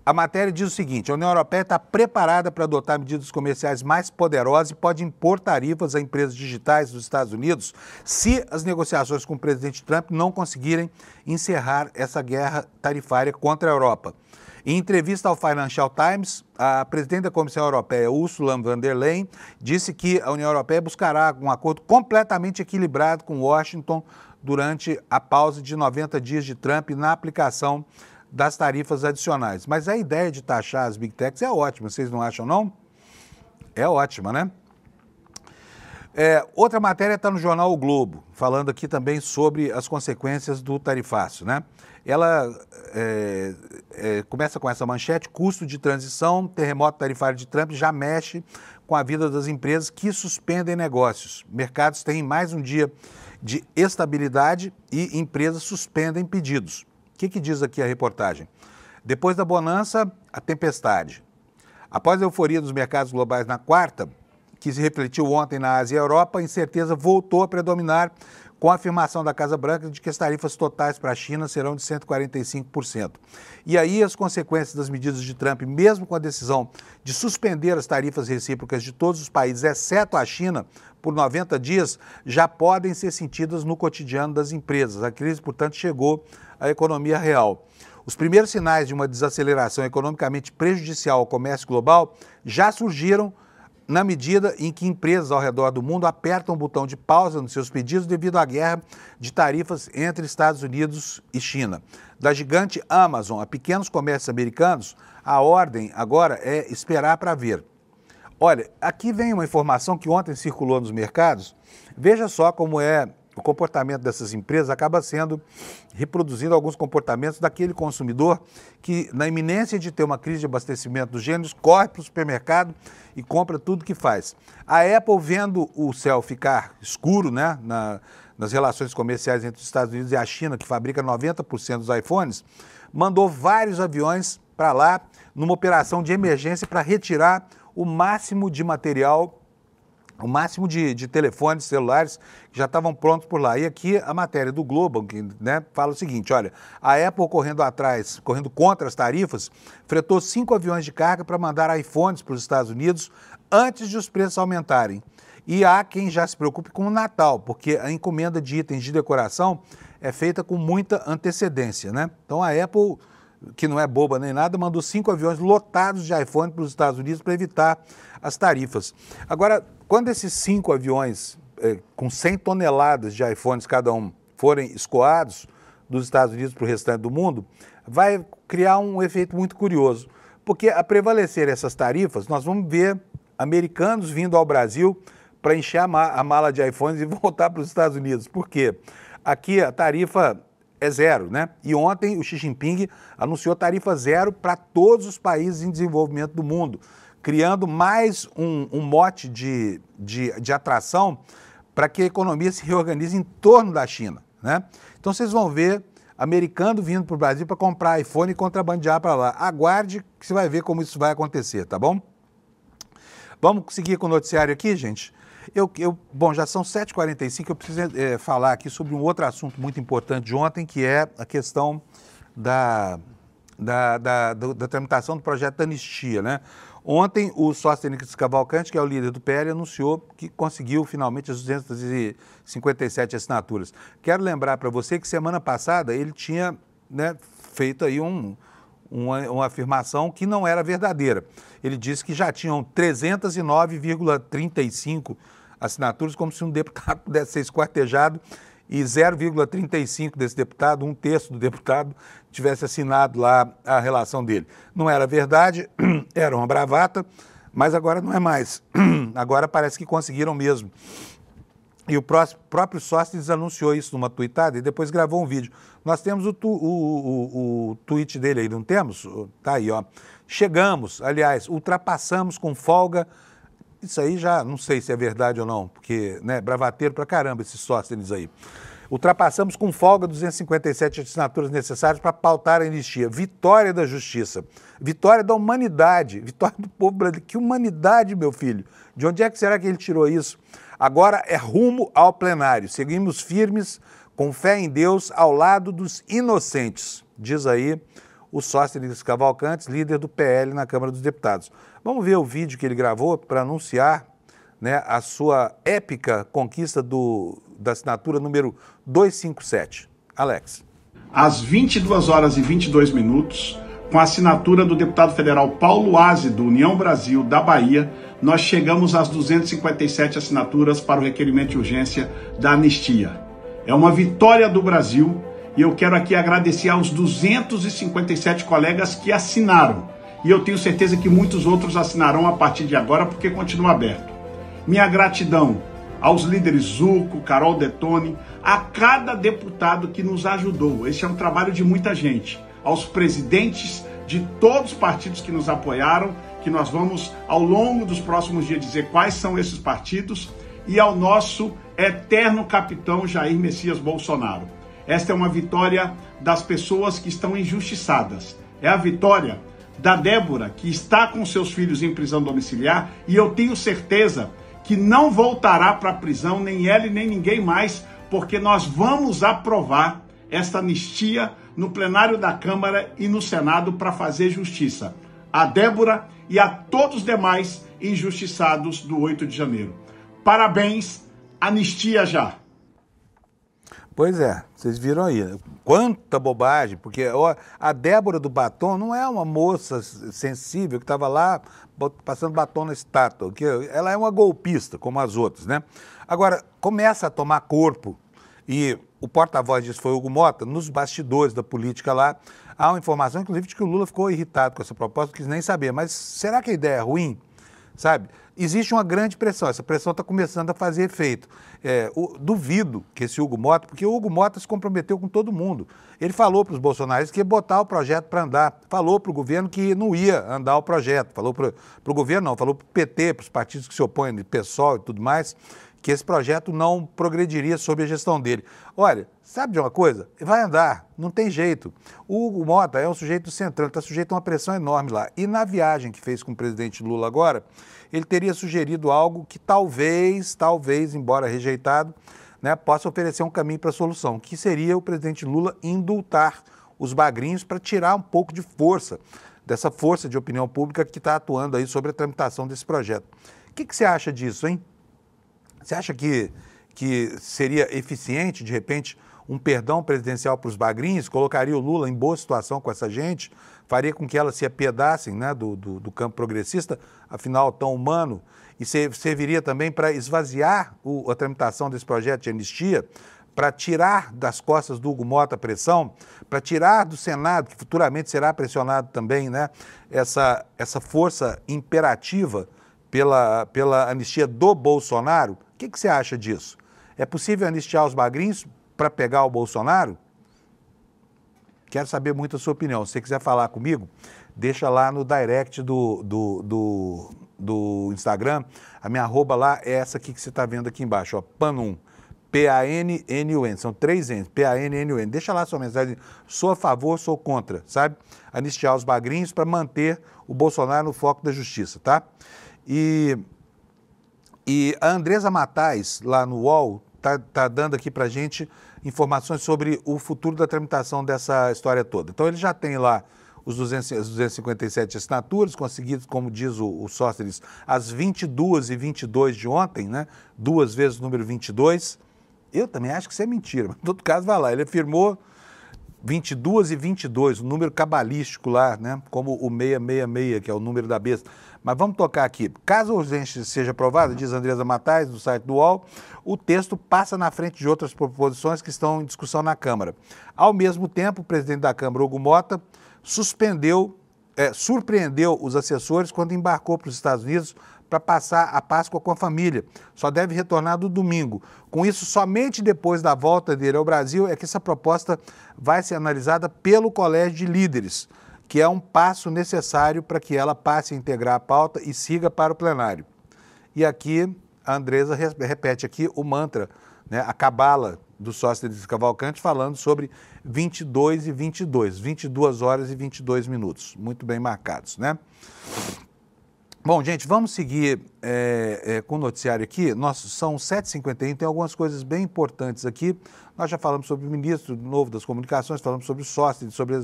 A matéria diz o seguinte: a União Europeia está preparada para adotar medidas comerciais mais poderosas e pode impor tarifas a empresas digitais dos Estados Unidos se as negociações com o presidente Trump não conseguirem encerrar essa guerra tarifária contra a Europa. Em entrevista ao Financial Times, a presidente da Comissão Europeia, Ursula von der Leyen, disse que a União Europeia buscará um acordo completamente equilibrado com Washington durante a pausa de 90 dias de Trump na aplicação das tarifas adicionais. Mas a ideia de taxar as Big Techs é ótima, vocês não acham, não? É ótima, né? Outra matéria está no jornal O Globo, falando aqui também sobre as consequências do tarifaço, né? Ela começa com essa manchete: custo de transição, terremoto tarifário de Trump já mexe com a vida das empresas que suspendem negócios. Mercados têm mais um dia de estabilidade e empresas suspendem pedidos. O que diz aqui a reportagem? Depois da bonança, a tempestade. Após a euforia dos mercados globais na quarta, que se refletiu ontem na Ásia e Europa, a incerteza voltou a predominar com a afirmação da Casa Branca de que as tarifas totais para a China serão de 145%. E aí as consequências das medidas de Trump, mesmo com a decisão de suspender as tarifas recíprocas de todos os países, exceto a China, por 90 dias, já podem ser sentidas no cotidiano das empresas. A crise, portanto, chegou à economia real. Os primeiros sinais de uma desaceleração economicamente prejudicial ao comércio global já surgiram na medida em que empresas ao redor do mundo apertam o botão de pausa nos seus pedidos devido à guerra de tarifas entre Estados Unidos e China. Da gigante Amazon a pequenos comércios americanos, a ordem agora é esperar para ver. Olha, aqui vem uma informação que ontem circulou nos mercados. Veja só como o comportamento dessas empresas acaba reproduzindo alguns comportamentos daquele consumidor que, na iminência de ter uma crise de abastecimento dos gêneros, corre para o supermercado e compra tudo que faz. A Apple, vendo o céu ficar escuro, né, nas relações comerciais entre os Estados Unidos e a China, que fabrica 90% dos iPhones, mandou vários aviões para lá numa operação de emergência para retirar o máximo de material, o máximo de telefones celulares que já estavam prontos por lá. E aqui a matéria do Globo, que, né, fala o seguinte: olha, a Apple correndo contra as tarifas, fretou 5 aviões de carga para mandar iPhones para os Estados Unidos antes de os preços aumentarem. E há quem já se preocupe com o Natal, porque a encomenda de itens de decoração é feita com muita antecedência, né? Então a Apple, que não é boba nem nada, mandou 5 aviões lotados de iPhone para os Estados Unidos para evitar as tarifas. Agora, quando esses 5 aviões com 100 toneladas de iPhones cada um forem escoados dos Estados Unidos para o restante do mundo, vai criar um efeito muito curioso, porque a prevalecer essas tarifas, nós vamos ver americanos vindo ao Brasil para encher a mala de iPhones e voltar para os Estados Unidos. Por quê? Aqui a tarifa é zero, né? E ontem o Xi Jinping anunciou tarifa zero para todos os países em desenvolvimento do mundo, criando mais um mote de atração para que a economia se reorganize em torno da China, né? Então vocês vão ver americano vindo para o Brasil para comprar iPhone e contrabandear para lá. Aguarde que você vai ver como isso vai acontecer, tá bom? Vamos seguir com o noticiário aqui, gente? Bom, já são 7h45, eu preciso falar aqui sobre um outro assunto muito importante de ontem, que é a questão da tramitação do projeto da anistia, né? Ontem, o Sóstenes Cavalcante, que é o líder do PL, anunciou que conseguiu finalmente as 257 assinaturas. Quero lembrar para você que semana passada ele tinha, né, feito aí uma afirmação que não era verdadeira. Ele disse que já tinham 309,35 assinaturas, como se um deputado pudesse ser esquartejado e 0,35 desse deputado, um terço do deputado, tivesse assinado lá a relação dele. Não era verdade, era uma bravata, mas agora não é mais. Agora parece que conseguiram mesmo. E o próprio Sóstenes anunciou isso numa tuitada e depois gravou um vídeo. Nós temos o tweet dele aí, não temos? Tá aí, ó. Chegamos, aliás, ultrapassamos com folga. Isso aí já não sei se é verdade ou não, porque, né, bravateiro pra caramba esses Sóstenes aí. Ultrapassamos com folga 257 assinaturas necessárias para pautar a anistia. Vitória da justiça, vitória da humanidade, vitória do povo brasileiro. Que humanidade, meu filho! De onde é que será que ele tirou isso? Agora é rumo ao plenário. Seguimos firmes, com fé em Deus, ao lado dos inocentes, diz aí o Sóstenes Cavalcantes, líder do PL na Câmara dos Deputados. Vamos ver o vídeo que ele gravou para anunciar, né, a sua épica conquista da assinatura número 257. Alex.
Às 22h22, com a assinatura do deputado federal Paulo Aze, do União Brasil, da Bahia, nós chegamos às 257 assinaturas para o requerimento de urgência da anistia. É uma vitória do Brasil e eu quero aqui agradecer aos 257 colegas que assinaram. E eu tenho certeza que muitos outros assinarão a partir de agora, porque continua aberto. Minha gratidão aos líderes Zucco, Carol Detone, a cada deputado que nos ajudou. Esse é um trabalho de muita gente. Aos presidentes de todos os partidos que nos apoiaram, que nós vamos, ao longo dos próximos dias, dizer quais são esses partidos, e ao nosso eterno capitão Jair Messias Bolsonaro. Esta é uma vitória das pessoas que estão injustiçadas. É a vitória da Débora, que está com seus filhos em prisão domiciliar, e eu tenho certeza que não voltará para a prisão, nem ela e nem ninguém mais, porque nós vamos aprovar esta anistia no plenário da Câmara e no Senado para fazer justiça a Débora e a todos os demais injustiçados do 8 de janeiro. Parabéns, anistia já!
Pois é, vocês viram aí, quanta bobagem, porque a Débora do batom não é uma moça sensível que estava lá passando batom na estátua, que ela é uma golpista, como as outras, né? Agora, começa a tomar corpo, e o porta-voz disso foi o Hugo Mota, nos bastidores da política lá, há uma informação, inclusive, de que o Lula ficou irritado com essa proposta, não quis nem saber, mas será que a ideia é ruim? Sabe? Existe uma grande pressão, essa pressão está começando a fazer efeito. Duvido que esse Hugo Mota, porque o Hugo Mota se comprometeu com todo mundo. Ele falou para os bolsonaristas que ia botar o projeto para andar, falou para o governo que não ia andar o projeto, falou para o governo não, falou para o PT, para os partidos que se opõem, PSOL e tudo mais, que esse projeto não progrediria sob a gestão dele. Olha, sabe de uma coisa? Vai andar, não tem jeito. O Hugo Mota é um sujeito central, está sujeito a uma pressão enorme lá. E na viagem que fez com o presidente Lula agora, ele teria sugerido algo que talvez, embora rejeitado, né, possa oferecer um caminho para a solução, que seria o presidente Lula indultar os bagrinhos para tirar um pouco de força, dessa força de opinião pública que está atuando aí sobre a tramitação desse projeto. O que você acha disso, hein? Você acha que seria eficiente, de repente, um perdão presidencial para os bagrinhos, colocaria o Lula em boa situação com essa gente, faria com que elas se apiedassem, né, do campo progressista, afinal tão humano, e serviria também para esvaziar a tramitação desse projeto de anistia, para tirar das costas do Hugo Mota a pressão, para tirar do Senado, que futuramente será pressionado também, né, essa força imperativa pela anistia do Bolsonaro. O que você acha disso? É possível anistiar os bagrinhos para pegar o Bolsonaro? Quero saber muito a sua opinião. Se você quiser falar comigo, deixa lá no direct do Instagram. A minha arroba lá é essa aqui que você está vendo aqui embaixo, ó, Panun. P-A-N-N-U-N, são 3 N's, P-A-N-N-U-N. Deixa lá sua mensagem, sou a favor, sou contra, sabe? Anistiar os bagrinhos para manter o Bolsonaro no foco da justiça, tá? E a Andresa Matais, lá no UOL, tá dando aqui pra gente informações sobre o futuro da tramitação dessa história toda. Então ele já tem lá as 257 assinaturas, conseguidas, como diz o Sósteres, às 22h22 de ontem, né? 2 vezes o número 22. Eu também acho que isso é mentira, mas em todo caso vai lá. Ele afirmou 22h22, o número cabalístico lá, né? Como o 666, que é o número da besta. Mas vamos tocar aqui. Caso a urgência seja aprovada, diz Andresa Matais, do site do UOL, o texto passa na frente de outras proposições que estão em discussão na Câmara. Ao mesmo tempo, o presidente da Câmara, Hugo Mota, surpreendeu os assessores quando embarcou para os Estados Unidos para passar a Páscoa com a família. Só deve retornar no domingo. Com isso, somente depois da volta dele ao Brasil é que essa proposta vai ser analisada pelo Colégio de Líderes, que é um passo necessário para que ela passe a integrar a pauta e siga para o plenário. E aqui a Andresa repete aqui o mantra, né, a cabala do Sósteres Cavalcante, falando sobre 22 horas e 22 minutos. Muito bem marcados, né? Bom, gente, vamos seguir com o noticiário aqui. São 7h51, tem algumas coisas bem importantes aqui. Nós já falamos sobre o ministro novo das Comunicações, falamos sobre o Sósteres, sobre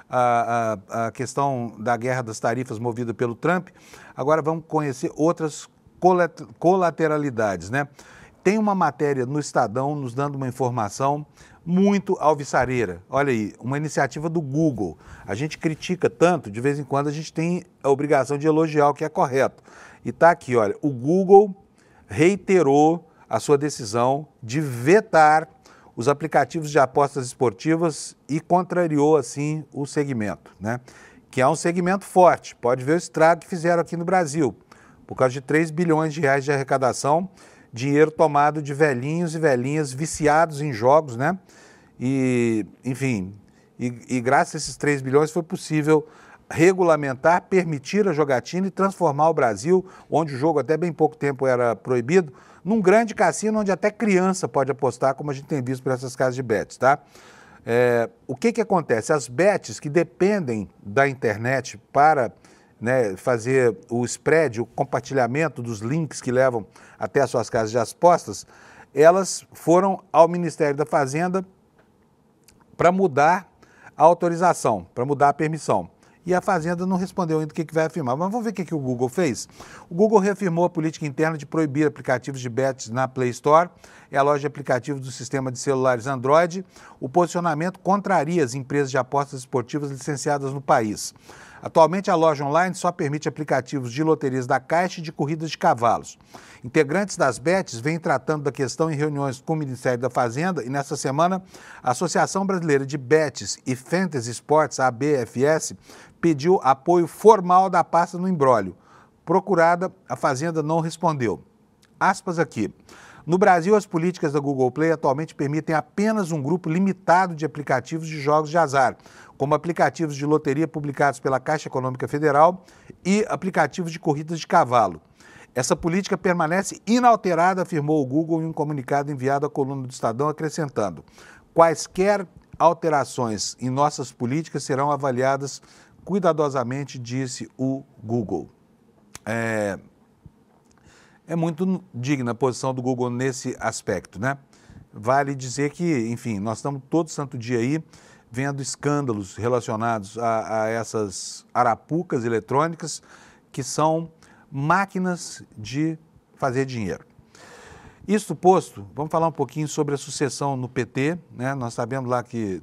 a questão da guerra das tarifas movida pelo Trump. Agora vamos conhecer outras colateralidades, né? Tem uma matéria no Estadão nos dando uma informação muito alvissareira. Olha aí, uma iniciativa do Google. A gente critica tanto, de vez em quando a gente tem a obrigação de elogiar o que é correto. E está aqui, olha, o Google reiterou a sua decisão de vetar os aplicativos de apostas esportivas e contrariou, assim, o segmento, né? Que é um segmento forte. Pode ver o estrago que fizeram aqui no Brasil. Por causa de 3 bilhões de reais de arrecadação, dinheiro tomado de velhinhos e velhinhas viciados em jogos, né? E, enfim, e graças a esses 3 bilhões foi possível regulamentar, permitir a jogatina e transformar o Brasil, onde o jogo até bem pouco tempo era proibido, num grande cassino onde até criança pode apostar, como a gente tem visto por essas casas de bets, tá? O que acontece? As bets que dependem da internet para, né, fazer o spread, o compartilhamento dos links que levam até as suas casas de apostas, elas foram ao Ministério da Fazenda para mudar a autorização, para mudar a permissão. E a Fazenda não respondeu ainda o que vai afirmar. Mas vamos ver o que o Google fez? O Google reafirmou a política interna de proibir aplicativos de bets na Play Store, é a loja de aplicativos do sistema de celulares Android. O posicionamento contraria as empresas de apostas esportivas licenciadas no país. Atualmente, a loja online só permite aplicativos de loterias da Caixa e de corridas de cavalos. Integrantes das bets vêm tratando da questão em reuniões com o Ministério da Fazenda e, nesta semana, a Associação Brasileira de Bets e Fantasy Sports, a ABFS, pediu apoio formal da pasta no imbróglio. Procurada, a Fazenda não respondeu. Aspas aqui. No Brasil, as políticas da Google Play atualmente permitem apenas um grupo limitado de aplicativos de jogos de azar, como aplicativos de loteria publicados pela Caixa Econômica Federal e aplicativos de corridas de cavalo. Essa política permanece inalterada, afirmou o Google em um comunicado enviado à coluna do Estadão, acrescentando: quaisquer alterações em nossas políticas serão avaliadas cuidadosamente, disse o Google. É muito digna a posição do Google nesse aspecto, né? Vale dizer que, enfim, nós estamos todo santo dia aí vendo escândalos relacionados a essas arapucas eletrônicas que são máquinas de fazer dinheiro. Isso posto, vamos falar um pouquinho sobre a sucessão no PT, né? Nós sabemos lá que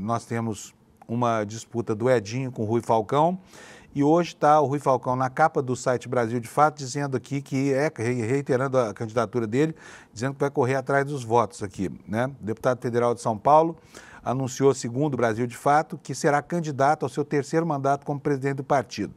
nós temos uma disputa do Edinho com o Rui Falcão, e hoje está o Rui Falcão na capa do site Brasil de Fato, dizendo aqui que reiterando a candidatura dele, dizendo que vai correr atrás dos votos aqui, né? O deputado federal de São Paulo anunciou, segundo o Brasil de Fato, que será candidato ao seu 3º mandato como presidente do partido.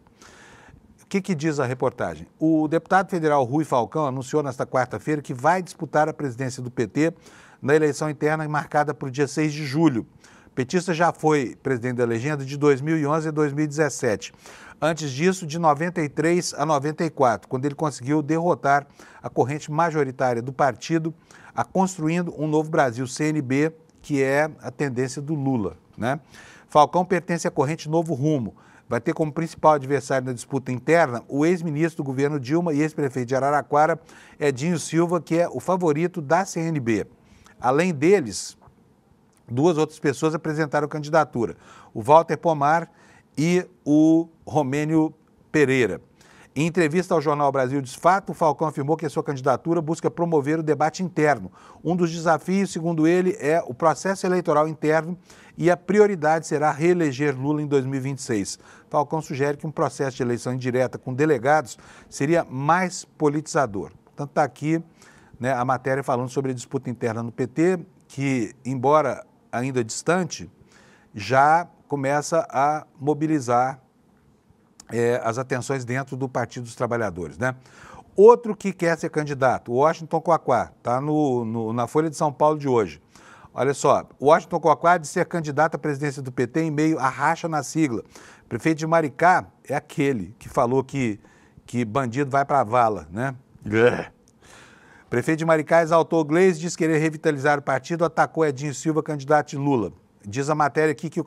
que diz a reportagem? O deputado federal Rui Falcão anunciou nesta quarta-feira que vai disputar a presidência do PT na eleição interna marcada para o dia 6 de julho. O petista já foi presidente da legenda de 2011 a 2017. Antes disso, de 93 a 94, quando ele conseguiu derrotar a corrente majoritária do partido, a Construindo um Novo Brasil, CNB, que é a tendência do Lula, né? Falcão pertence à corrente Novo Rumo. Vai ter como principal adversário na disputa interna o ex-ministro do governo Dilma e ex-prefeito de Araraquara, Edinho Silva, que é o favorito da CNB. Além deles, duas outras pessoas apresentaram candidatura, o Walter Pomar e o Romênio Pereira. Em entrevista ao jornal Brasil Desfato, o Falcão afirmou que a sua candidatura busca promover o debate interno. Um dos desafios, segundo ele, é o processo eleitoral interno e a prioridade será reeleger Lula em 2026. Falcão sugere que um processo de eleição indireta com delegados seria mais politizador. Portanto, está aqui, né, a matéria falando sobre a disputa interna no PT, que, embora ainda distante, já começa a mobilizar as atenções dentro do Partido dos Trabalhadores, né? Outro que quer ser candidato, o Washington Coaquá, está na Folha de São Paulo de hoje. Olha só, o Washington Coaquá de ser candidato à presidência do PT em meio à racha na sigla. O prefeito de Maricá é aquele que falou que bandido vai para a vala, né? O prefeito de Maricá exaltou Gleisi, disse querer revitalizar o partido, atacou Edinho Silva, candidato de Lula. Diz a matéria aqui que o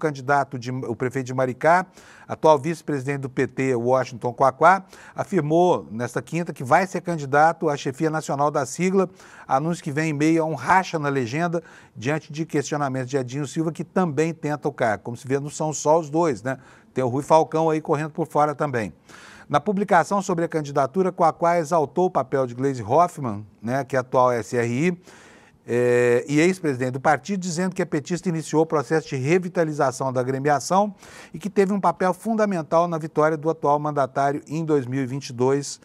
prefeito de Maricá, atual vice-presidente do PT, Washington Coaquá, afirmou nesta quinta que vai ser candidato à chefia nacional da sigla, anúncio que vem em meio a um racha na legenda, diante de questionamentos de Edinho Silva, que também tenta o cargo. Como se vê, não são só os dois, né? Tem o Rui Falcão aí correndo por fora também. Na publicação sobre a candidatura, Coaquá exaltou o papel de Gleisi Hoffmann, né, que é atual SRI, e ex-presidente do partido, dizendo que a petista iniciou o processo de revitalização da agremiação e que teve um papel fundamental na vitória do atual mandatário em 2022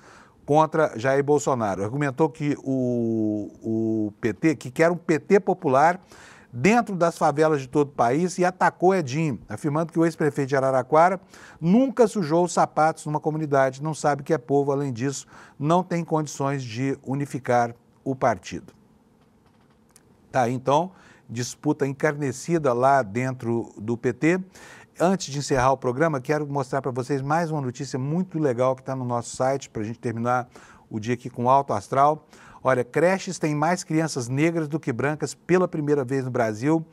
contra Jair Bolsonaro. Argumentou que o PT, que quer um PT popular dentro das favelas de todo o país, e atacou Edinho, afirmando que o ex-prefeito de Araraquara nunca sujou os sapatos numa comunidade, não sabe que é povo, além disso, não tem condições de unificar o partido. Tá, então, disputa encarnecida lá dentro do PT. Antes de encerrar o programa, quero mostrar para vocês mais uma notícia muito legal que está no nosso site, para a gente terminar o dia aqui com alto astral. Olha, creches têm mais crianças negras do que brancas pela primeira vez no Brasil.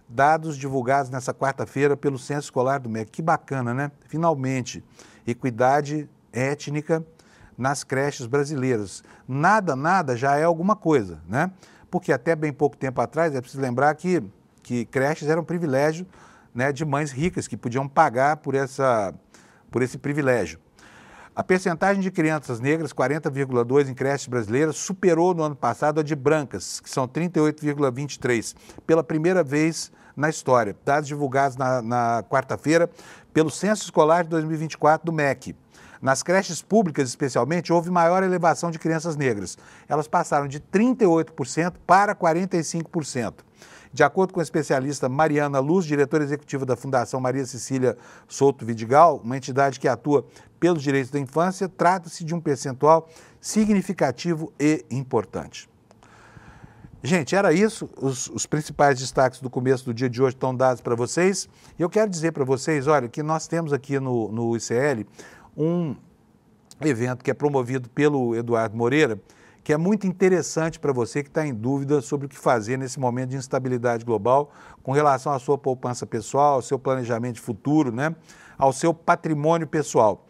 Dados divulgados nessa quarta-feira pelo Censo Escolar do MEC. Que bacana, né? Finalmente, equidade étnica nas creches brasileiras. Nada já é alguma coisa, né? Porque até bem pouco tempo atrás, é preciso lembrar que creches eram um privilégio, né, de mães ricas que podiam pagar por esse privilégio. A percentagem de crianças negras, 40,2% em creches brasileiras, superou no ano passado a de brancas, que são 38,23%, pela primeira vez na história. Dados divulgados na quarta-feira pelo Censo Escolar de 2024 do MEC. Nas creches públicas, especialmente, houve maior elevação de crianças negras. Elas passaram de 38% para 45%. De acordo com a especialista Mariana Luz, diretora executiva da Fundação Maria Cecília Souto Vidigal, uma entidade que atua pelos direitos da infância, trata-se de um percentual significativo e importante. Gente, era isso. Os principais destaques do começo do dia de hoje estão dados para vocês. E eu quero dizer para vocês, olha, que nós temos aqui no ICL um evento que é promovido pelo Eduardo Moreira, que é muito interessante para você que está em dúvida sobre o que fazer nesse momento de instabilidade global com relação à sua poupança pessoal, ao seu planejamento de futuro, né, ao seu patrimônio pessoal.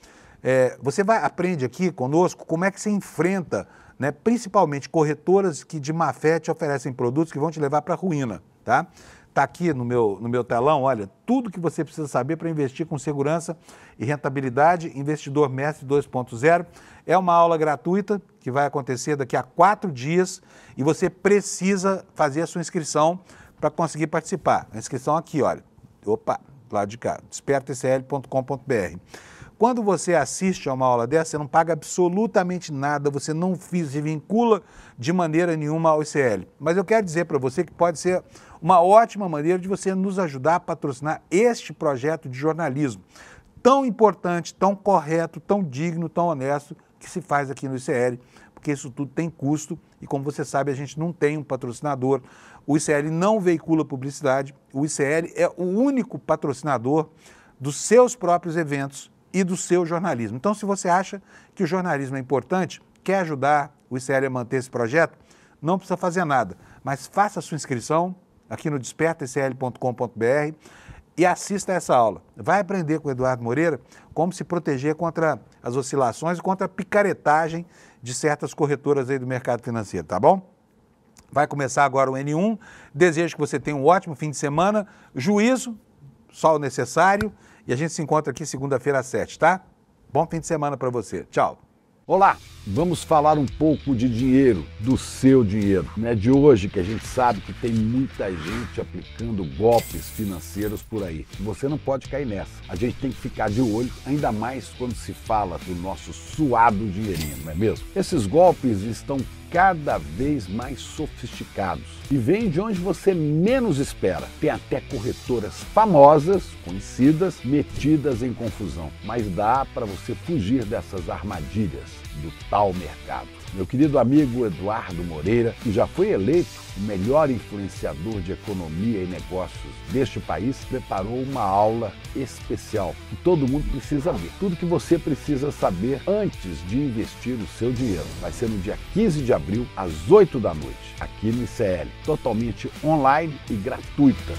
Você aprende aqui conosco como é que você enfrenta, né, principalmente corretoras que de má fé te oferecem produtos que vão te levar para a ruína, tá? Está aqui no meu telão, olha, tudo que você precisa saber para investir com segurança e rentabilidade. Investidor Mestre 2.0 é uma aula gratuita que vai acontecer daqui a 4 dias e você precisa fazer a sua inscrição para conseguir participar. A inscrição aqui, olha, do lado de cá, despertacl.com.br. Quando você assiste a uma aula dessa, você não paga absolutamente nada, você não se vincula de maneira nenhuma ao ICL. Mas eu quero dizer para você que pode ser uma ótima maneira de você nos ajudar a patrocinar este projeto de jornalismo. tão importante, tão correto, tão digno, tão honesto que se faz aqui no ICL, porque isso tudo tem custo e, como você sabe, a gente não tem um patrocinador. O ICL não veicula publicidade, o ICL é o único patrocinador dos seus próprios eventos e do seu jornalismo. Então, se você acha que o jornalismo é importante, quer ajudar o ICL a manter esse projeto, não precisa fazer nada, mas faça a sua inscrição aqui no despertaicl.com.br e assista a essa aula. Vai aprender com o Eduardo Moreira como se proteger contra as oscilações e contra a picaretagem de certas corretoras aí do mercado financeiro, tá bom? Vai começar agora o N1. Desejo que você tenha um ótimo fim de semana, juízo, só o necessário, e a gente se encontra aqui segunda-feira às 7, tá? Bom fim de semana para você. Tchau.
Olá, vamos falar um pouco de dinheiro, do seu dinheiro. Não é de hoje que a gente sabe que tem muita gente aplicando golpes financeiros por aí. Você não pode cair nessa. A gente tem que ficar de olho, ainda mais quando se fala do nosso suado dinheirinho, não é mesmo? Esses golpes estão cada vez mais sofisticados e vêm de onde você menos espera. Tem até corretoras famosas, conhecidas, metidas em confusão. Mas dá para você fugir dessas armadilhas do tal mercado. Meu querido amigo Eduardo Moreira, que já foi eleito o melhor influenciador de economia e negócios deste país, preparou uma aula especial que todo mundo precisa ver. Tudo que você precisa saber antes de investir o seu dinheiro. Vai ser no dia 15 de abril, às 8 da noite, aqui no ICL, totalmente online e gratuita.